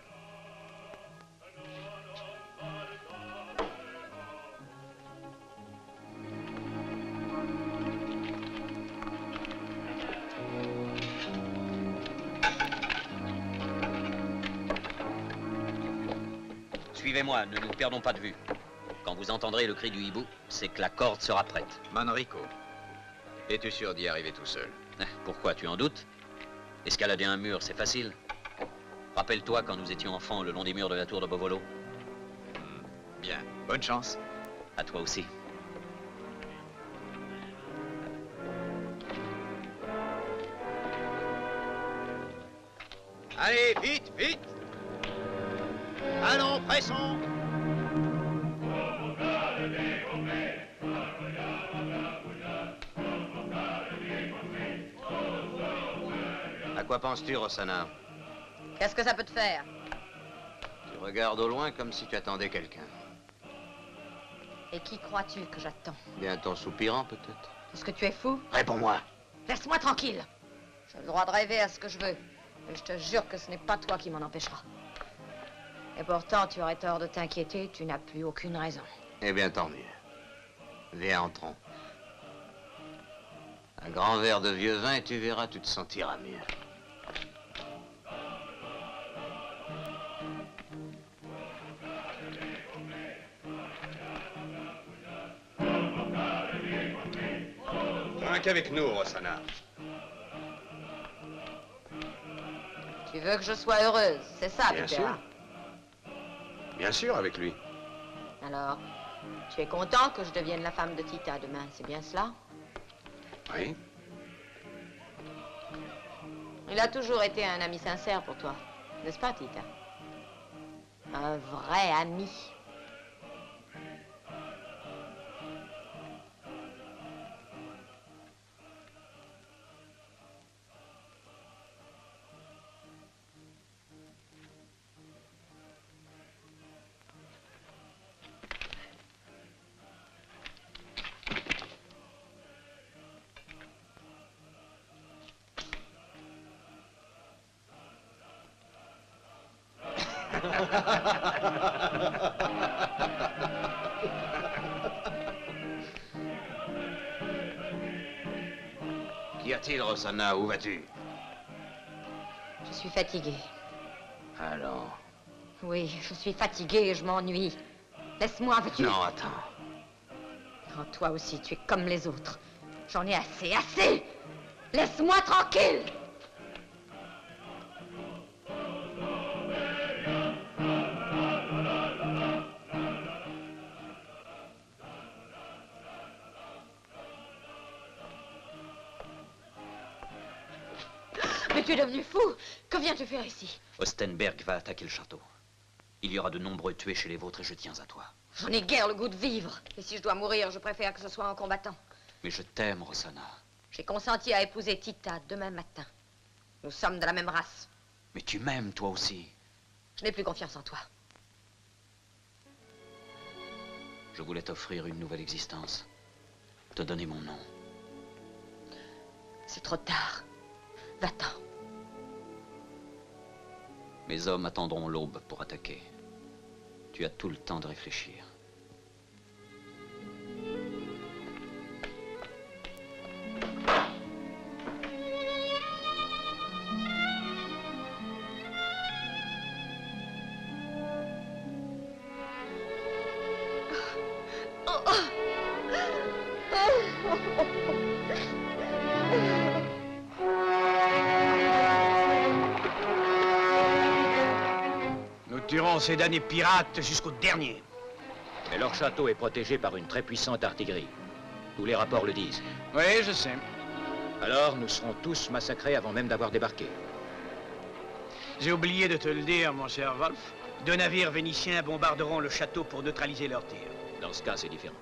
Suivez-moi, ne nous perdons pas de vue. Quand vous entendrez le cri du hibou, c'est que la corde sera prête. Manrico, es-tu sûr d'y arriver tout seul? Pourquoi, tu en doutes? Escalader un mur, c'est facile. Rappelle-toi quand nous étions enfants le long des murs de la tour de Bovolo. Bien, bonne chance. À toi aussi. Allez, vite, vite! Allons, pressons! À quoi penses-tu, Rossana? Qu'est-ce que ça peut te faire? Tu regardes au loin comme si tu attendais quelqu'un. Et qui crois-tu que j'attends? Bien ton soupirant, peut-être. Est-ce que tu es fou? Réponds-moi. Laisse-moi tranquille. J'ai le droit de rêver à ce que je veux. Et je te jure que ce n'est pas toi qui m'en empêchera. Et pourtant, tu aurais tort de t'inquiéter, tu n'as plus aucune raison. Eh bien, tant mieux. Viens, entrons. Un grand verre de vieux vin et tu verras, tu te sentiras mieux. Trinque avec nous, Rossana. Tu veux que je sois heureuse, c'est ça, Bien tu sûr. verras. Bien sûr, avec lui. Alors, tu es content que je devienne la femme de Tita demain, c'est bien cela? Oui. Il a toujours été un ami sincère pour toi, n'est-ce pas, Tita? Un vrai ami. Qu'y a-t-il, Rossana? Où vas-tu? Je suis fatiguée. Alors? Oui, je suis fatiguée et je m'ennuie. Laisse-moi, veux-tu? Non, attends. Oh, toi aussi, tu es comme les autres. J'en ai assez, assez! Laisse-moi tranquille! Mais tu es devenu fou! Que viens-tu faire ici? Ostenberg va attaquer le château. Il y aura de nombreux tués chez les vôtres et je tiens à toi. J'en ai guère le goût de vivre. Et si je dois mourir, je préfère que ce soit en combattant. Mais je t'aime, Roxana. J'ai consenti à épouser Tita demain matin. Nous sommes de la même race. Mais tu m'aimes, toi aussi. Je n'ai plus confiance en toi. Je voulais t'offrir une nouvelle existence. Te donner mon nom. C'est trop tard. Va-t'en. Mes hommes attendront l'aube pour attaquer. Tu as tout le temps de réfléchir. Nous tuerons ces damnés pirates jusqu'au dernier. Mais leur château est protégé par une très puissante artillerie. Tous les rapports le disent. Oui, je sais. Alors, nous serons tous massacrés avant même d'avoir débarqué. J'ai oublié de te le dire, mon cher Wolf. 2 navires vénitiens bombarderont le château pour neutraliser leurs tirs. Dans ce cas, c'est différent.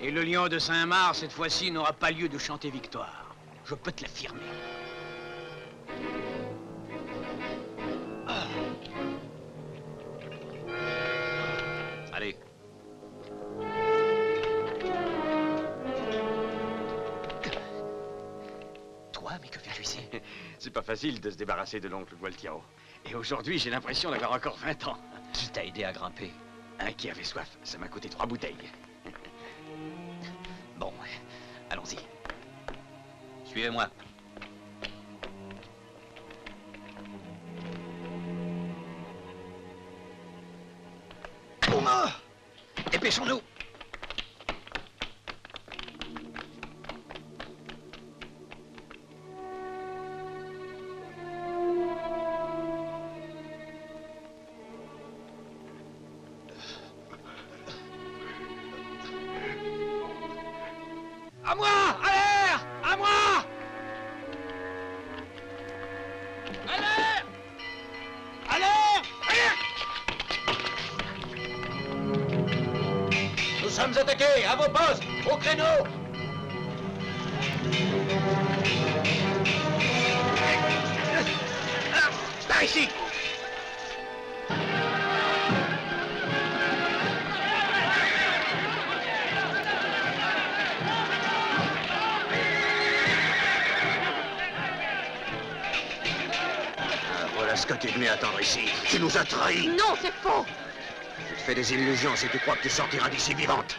Et le lion de Saint-Marc, cette fois-ci, n'aura pas lieu de chanter victoire. Je peux te l'affirmer. Allez. Toi, mais que fais-tu ici? C'est pas facile de se débarrasser de l'oncle Gualtiero. Et aujourd'hui, j'ai l'impression d'avoir encore 20 ans. Qui t'a aidé à grimper? Un qui avait soif. Ça m'a coûté 3 bouteilles. Bon, allons-y. Suivez-moi. Thomas! Dépêchons-nous! À moi! À l'air! À moi! À l'air! À l'air! À l'air! Nous sommes attaqués! À vos postes! Au créneau! Par ici! Voilà ce que tu es venu attendre ici. Tu nous as trahis. Non, c'est faux. Tu te fais des illusions si tu crois que tu sortiras d'ici vivante.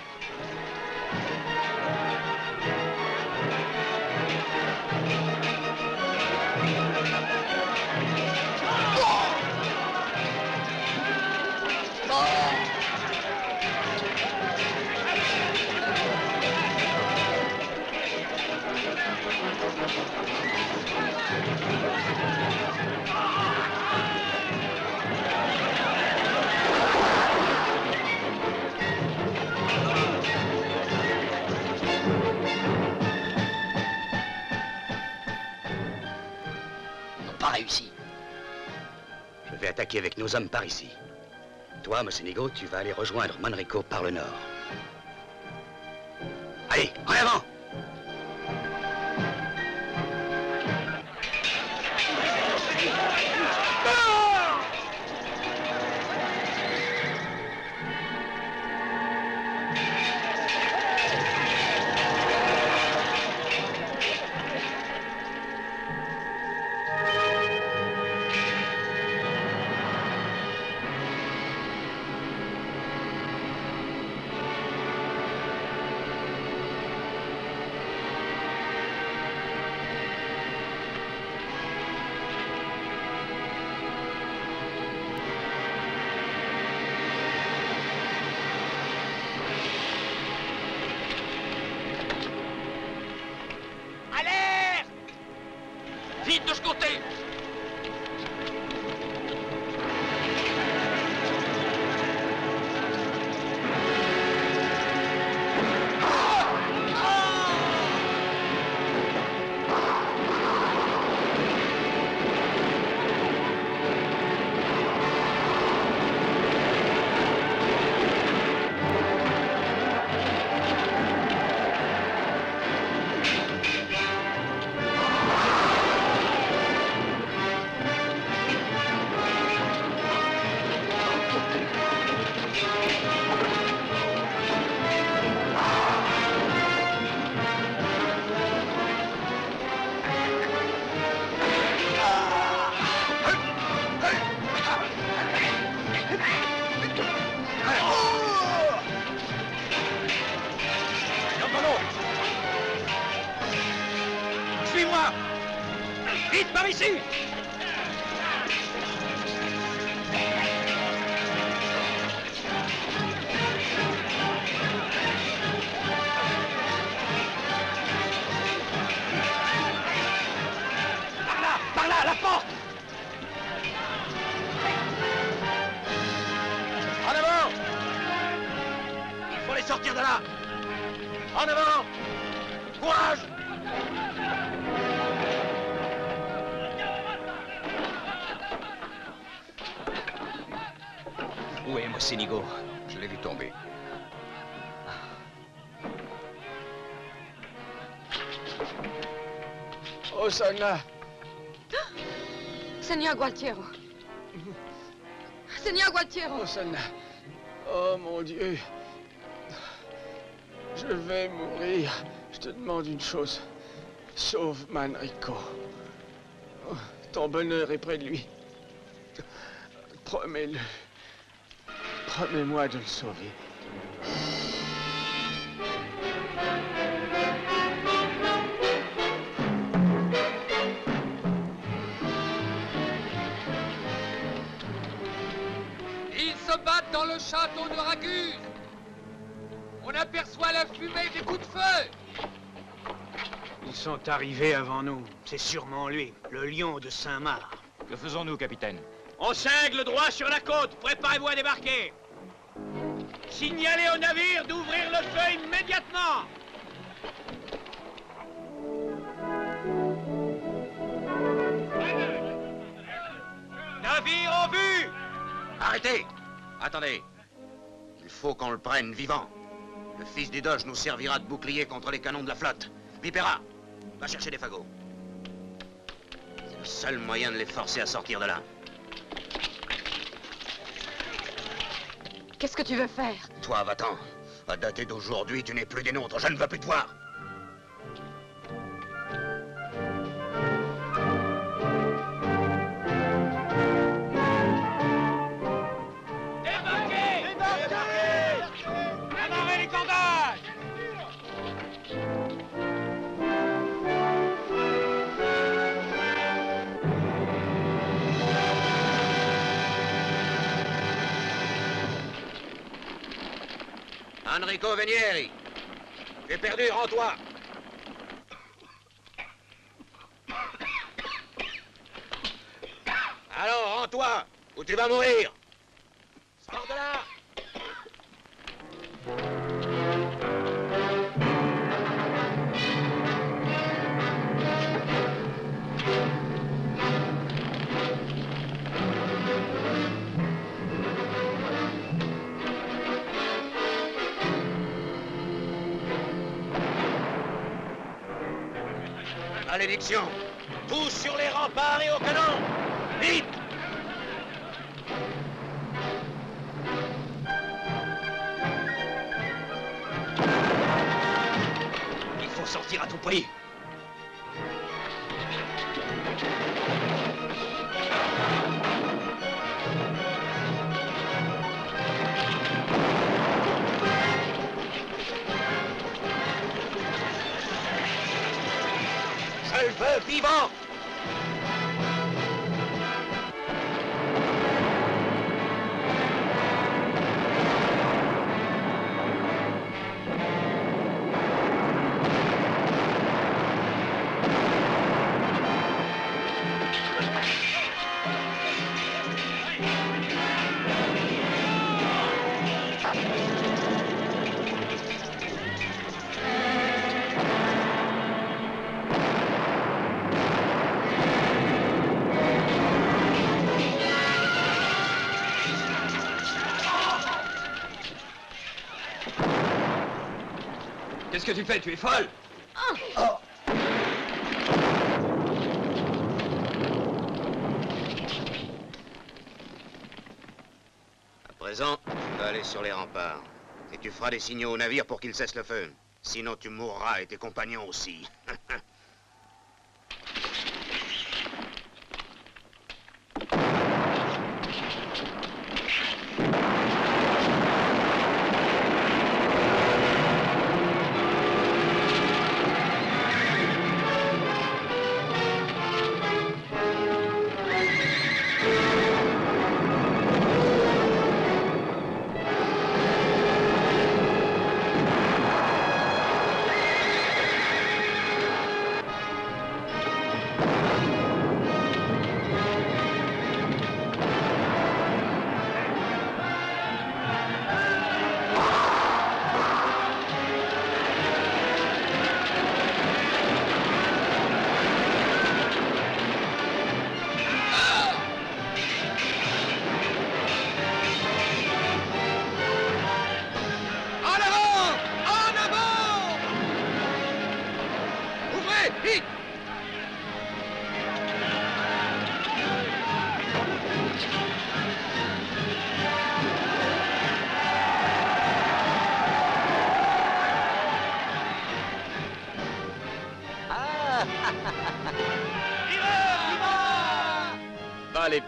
Pas réussi. Je vais attaquer avec nos hommes par ici. Toi, Mocenigo, tu vas aller rejoindre Manrico par le nord. Allez, en avant! sortir de là. En avant. Courage. Où est Mocenigo? Je l'ai vu tomber. Osanna! Seigneur Gualtiero. Seigneur Gualtiero. Osanna! Oh mon Dieu! Je vais mourir. Je te demande une chose. Sauve Manrico. Oh, ton bonheur est près de lui. Promets-le. Promets-moi de le sauver. Ils se battent dans le château de Raguse. On aperçoit la fumée des coups de feu. Ils sont arrivés avant nous. C'est sûrement lui, le lion de Saint-Marc. Que faisons-nous, capitaine? On cingle droit sur la côte. Préparez-vous à débarquer. Signalez au navire d'ouvrir le feu immédiatement. Navire en vue! Arrêtez! Attendez. Il faut qu'on le prenne vivant. Le fils du Doge nous servira de bouclier contre les canons de la flotte. Vipera, va chercher des fagots. C'est le seul moyen de les forcer à sortir de là. Qu'est-ce que tu veux faire? Toi, va-t'en. À dater d'aujourd'hui, tu n'es plus des nôtres. Je ne veux plus te voir. Débarquez! Débarquez! Amarrez les cordages! Enrico Venieri, tu es perdu, rends-toi. Alors, rends-toi, ou tu vas mourir. Sors de là. Malédiction! Tous sur les remparts et au canon! Vite! Il faut sortir à tout prix. Je le veux vivant! Qu'est-ce que tu fais? Tu es folle? À présent, tu vas aller sur les remparts. Et tu feras des signaux au navire pour qu'il cesse le feu. Sinon, tu mourras et tes compagnons aussi.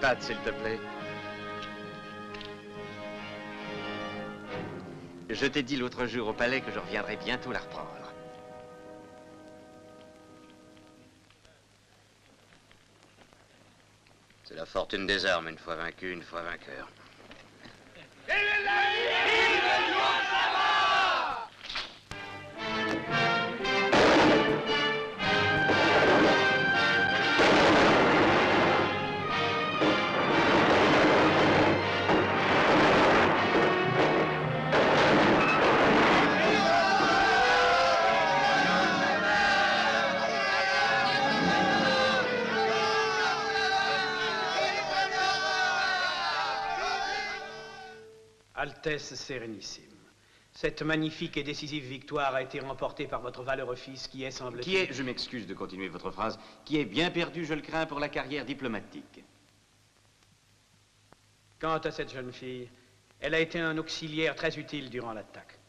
pâte, s'il te plaît. Je t'ai dit l'autre jour au palais que je reviendrai bientôt la reprendre. C'est la fortune des armes, une fois vaincu, une fois vainqueur. Altesse Sérénissime, cette magnifique et décisive victoire a été remportée par votre valeureux fils qui est, semble-t-il... Qui est, je m'excuse de continuer votre phrase, qui est bien perdu, je le crains, pour la carrière diplomatique. Quant à cette jeune fille, elle a été un auxiliaire très utile durant l'attaque.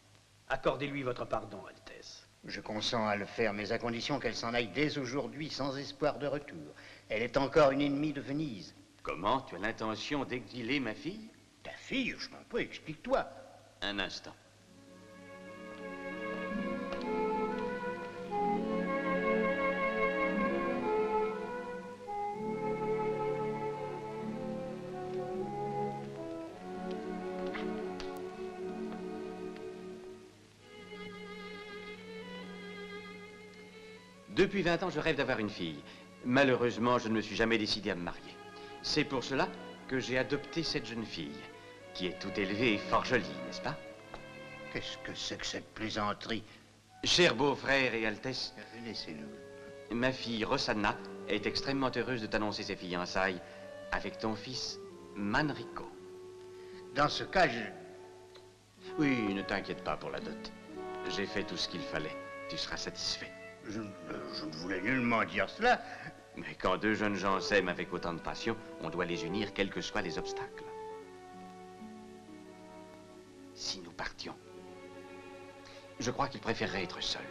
Accordez-lui votre pardon, Altesse. Je consens à le faire, mais à condition qu'elle s'en aille dès aujourd'hui sans espoir de retour. Elle est encore une ennemie de Venise. Comment? Tu as l'intention d'exiler ma fille? Ta fille? Je m'en peux, explique-toi. Un instant. Depuis 20 ans, je rêve d'avoir une fille. Malheureusement, je ne me suis jamais décidé à me marier. C'est pour cela que j'ai adopté cette jeune fille, qui est toute élevée et fort jolie, n'est-ce pas? Qu'est-ce que c'est que cette plaisanterie? Cher beau-frère et Altesse, laissez-nous. Ma fille Rosanna est extrêmement heureuse de t'annoncer ses fiançailles avec ton fils Manrico. Dans ce cas, Oui, ne t'inquiète pas pour la dot. J'ai fait tout ce qu'il fallait. Tu seras satisfait. Je ne voulais nullement dire cela. Mais quand deux jeunes gens s'aiment avec autant de passion, on doit les unir quels que soient les obstacles. Si nous partions, je crois qu'il préférerait être seul.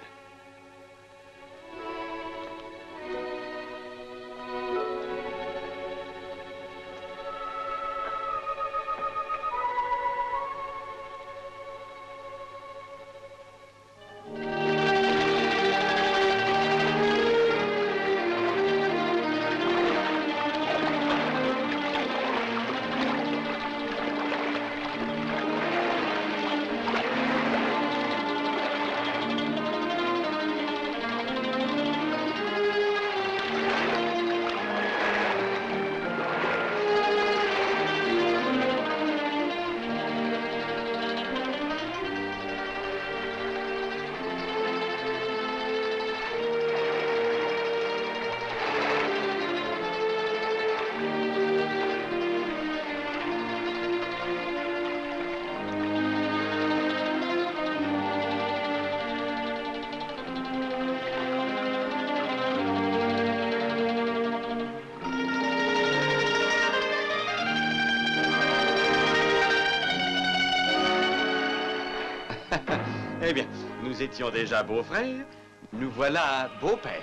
Eh bien, nous étions déjà beaux-frères, nous voilà beaux-pères.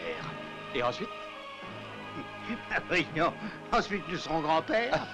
Et ensuite? Voyons, ensuite nous serons grands-pères.